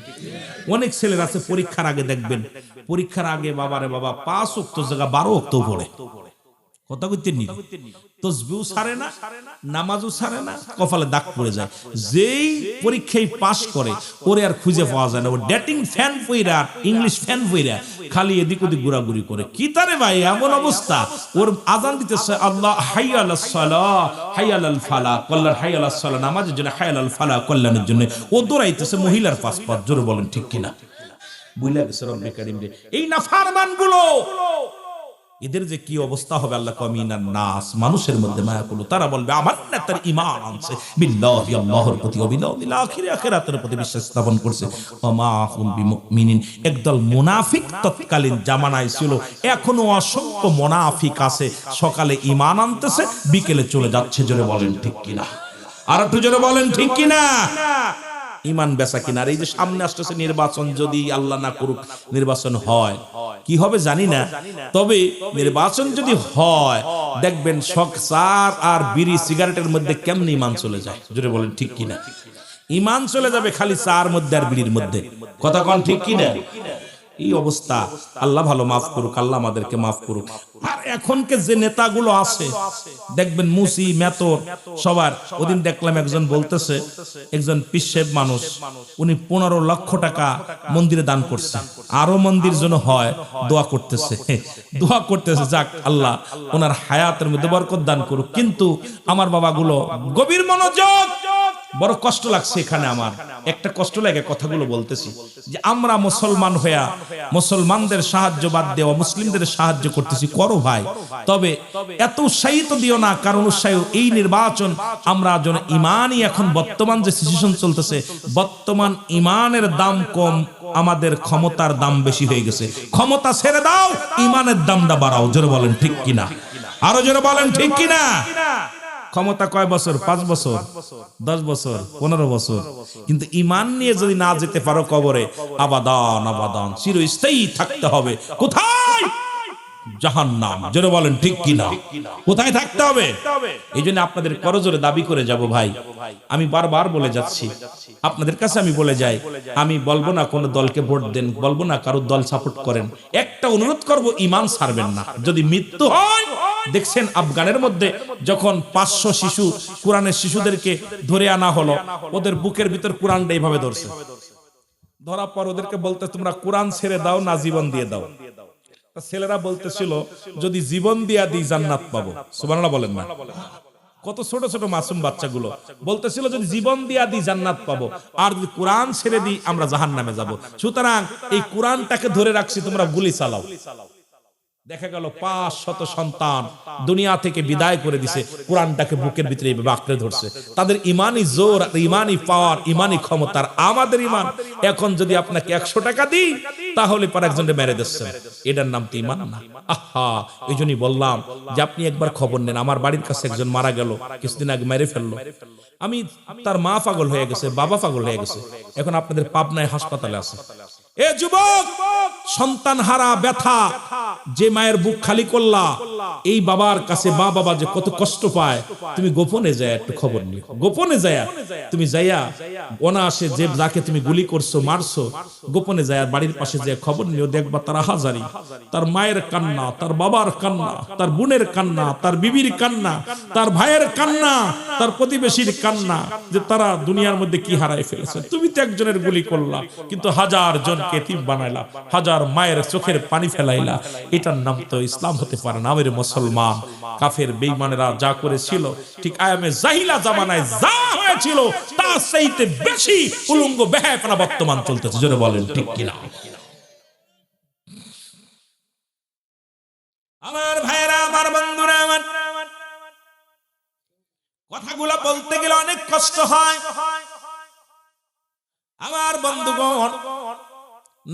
অনেক ছেলের আছে পরীক্ষার আগে দেখবেন, পরীক্ষার আগে বাবারে বাবা 5 ওয়াক্ত জায়গা 12 ওয়াক্ত পড়ে। কথা কইতেন নি? তাসবিহও ছাড়ে না, নামাজও ছাড়ে না, কপালে দাগ পড়ে যায়। যেই পরীক্ষায় পাস করে ওরে আর খুঁজে পাওয়া যায় না। ও ডেটিং ফ্যান পইরা, ইংলিশ ফ্যান পইরা খালি এদিক ওদিক ঘোরাঘুরি করে। কি তারে ভাই এমন অবস্থা? ওর আযান দিতেছে আল্লাহ হাইয়া আলাস সালাহ হাইয়া আলাল ফালাহ, কল্লার হাইয়া আলাস সালাহ, নামাজের জন্য হাইয়া আলাল ফালাহ, কল্যাণের জন্য ও দৌড়াইতেছে মহিলার পাসপোর্ট। জোরে বলেন ঠিক কিনা? বুঝলা গেছে রব্বে কারীম রে। এই নাফরমান গুলো, এদের যে কি অবস্থা হবে, আল্লাহ কামিনান নাস, মানুষের মধ্যে মায়া করলো, তারা বলবে আমার নেতার ঈমান আনছে, বিল্লাহি আল্লাহর প্রতি, বিল আখির আখিরাতের প্রতি বিশ্বাস স্থাপন করছে। ওয়া মা হুম বিমুমিনিন। একদল মুনাফিক তৎকালীন জামানায় ছিল, এখনো অসংখ্য মুনাফিক আছে, সকালে ঈমান আনতেছে, বিকেলে চলে যাচ্ছে। জোরে বলেন ঠিক কিনা? আর একটু জোরে বলেন ঠিক কিনা? ঈমান বেচা কিনা। আর এই যে সামনে আসতেছে নির্বাচন, যদি আল্লাহ না করুক নির্বাচন হয়, কি হবে জানি না, তবে নির্বাচন যদি হয় দেখবেন চার আর বিড়ি সিগারেটের মধ্যে কেমনে ঈমান চলে যায়। জোরে বলেন ঠিক কিনা? ঈমান চলে যাবে খালি চার মধ্যে আর বিড়ির মধ্যে। কথা কোন ঠিক কিনা? এই অবস্থা। আল্লাহ ভালো মাফ করুক, আল্লাহ আমাদেরকে মাফ করুক। আর এখনকে যে নেতাগুলো আছে দেখবেন মুসি মেতর সবার, ওদিন দেখলাম একজন বলতেছে, একজন পিসেব মানুষ, উনি 15 লক্ষ টাকা মন্দিরে দান করছে, আরো মন্দির যেন হয় দোয়া করতেছে, দোয়া করতেছে। যাক, আল্লাহ ওনার হায়াতের মধ্যে বরকত দান করুক। কিন্তু আমার বাবাগুলো গভীর মনোযোগ, বড় কষ্ট লাগছে এখানে। আমার একটা কষ্ট লাগে কথাগুলো বলতেছি, যে আমরা মুসলমান হইয়া মুসলমানদের সাহায্য বাদ দেওয়া মুসলিমদের সাহায্য করতেছি, করো ভাই, তবে এত উৎসাহিত দিও না। কারণ উৎসাহ এই নির্বাচন আমরা যেন ইমানই, এখন বর্তমান যে সিচুয়েশন চলতেছে, বর্তমান ইমানের দাম কম, আমাদের ক্ষমতার দাম বেশি হয়ে গেছে। ক্ষমতা ছেড়ে দাও, ইমানের দামটা বাড়াও। জোরে বলেন ঠিক কিনা, আরো জোরে বলেন ঠিক কিনা। ক্ষমতা কয় বছর? 5 বছর, 10 বছর, 15 বছর, কিন্তু ইমান নিয়ে যদি না যেতে পারো কবরে, আবাদান আবাদান চিরস্থায়ী থাকতে হবে। কোথায়? জাহান্নাম। জোরে বলেন ঠিক কিনা, কোথায় থাকতে হবে? এই জন্য আপনাদের করজোরে দাবি করে যাব ভাই, আমি বারবার বলে যাচ্ছি আপনাদের কাছে, আমি বলে যাই, আমি বলবো না কোন দলকে ভোট দেন, বলবো না কারো দল সাপোর্ট করেন, একটা অনুরোধ করব, ইমান ছাড়বেন না। যদি মৃত্যু হয়, দেখছেন আফগানের মধ্যে যখন 500 শিশু, কোরআনের শিশুদেরকে ধরে আনা হলো, ওদের বুকের ভিতর কোরআনটা এইভাবে ধরছে, ধরার পর ওদেরকে বলতে, তোমরা কোরআন ছেড়ে দাও না জীবন দিয়ে দাও। ছেলেরা বলতেছিল, যদি জীবন দিয়া দিই জান্নাত পাবো। সুবহানাল্লাহ বলেন না? কত ছোট ছোট মাসুম বাচ্চাগুলো বলতেছিল, যদি জীবন দিয়া দিই জান্নাত পাবো, আর যদি কোরআন ছেড়ে দিই আমরা জাহান্নামে যাব। সুতরাং এই কোরআনটাকে ধরে রাখছি, তোমরা গুলি চালাও। দেখা গেল 500 সন্তান দুনিয়া থেকে বিদায় করে দিছে, কোরআনটাকে বুকের ভিতরে এইভাবে আঁকড়ে ধরছে। তাদের ইমানি জোর, ইমানি পাওয়ার, ইমানি ক্ষমতার। আমাদের ইমান, এখন যদি আপনাকে 100 টাকা দিই, তাহলে পর একজনকে মেরে দিচ্ছেন, এটার নাম তো ইমান না। আহা, এই জন্যই বললাম যে আপনি একবার খবর নেন। আমার বাড়ির কাছে একজন মারা গেল, কিছুদিন আগে মেরে ফেললো। আমি, তার মা পাগল হয়ে গেছে, বাবা পাগল হয়ে গেছে, এখন আপনাদের পাবনায় হাসপাতালে আছে। এ যুবক, সন্তান হারা ব্যথা, যে মায়ের বুক খালি করলা, এই বাবার কাছে মা বাবা যে কত কষ্ট পায়, তুমি গোপনে যায় একটু খবর নিও। গোপনে যায় তুমি যাইয়া অনায়াসে যে যাকে তুমি গুলি করছো, মারছো, গোপনে যায় বাড়ির পাশে যে খবর নিও, দেখবা তারা হাজারি, তার মায়ের কান্না, তার বাবার কান্না, তার বোনের কান্না, তার বিবির কান্না, তার ভাইয়ের কান্না, তার প্রতিবেশীর কান্না, যে তারা দুনিয়ার মধ্যে কি হারায় ফেলেছে। তুমি তো একজনের গুলি করলা, কিন্তু 1000 জনকে এতিম বানাইলা, 1000 মায়ের চোখের পানি ফেলাইলা। এটার নাম তো ইসলাম হতে পারে না। আমাদের মুসলমান, কাফের বেঈমানেরা যা করেছিল, ঠিক আয়ামে জাহিলা জামানায় যা হয়েছিল, তার চাইতে বেশি উলঙ্গ বেহায়াপনা বর্তমান চলতেছে। জোরে বলেন ঠিক কিনা। আমার ভাইরা, আমার বন্ধুরা, আমার কথাগুলো বলতে গেলে অনেক কষ্ট হয়। আমার বন্ধুগণ,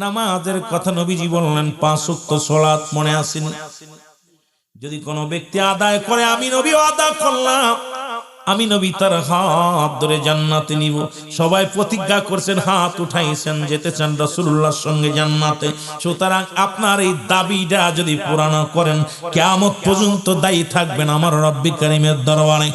নামাজের কথা নবীজি বললেন 5 ওয়াক্ত সালাত মনে আসেনি? যদি কোনো ব্যক্তি আদায় করে, আমি নবী আদায় করলাম, আমি নবী তার হাত ধরে জান্নাতে নিব। সবাই প্রতিজ্ঞা করছেন, হাত উঠাইছেন, যেতে চান রাসূলুল্লাহর সঙ্গে জান্নাতে। সুতরাং আপনার এই দাবিটা যদি পূরণ করেন, কিয়ামত পর্যন্ত দায়ী থাকবেন আমার রব্বি কারীমের দরবারে।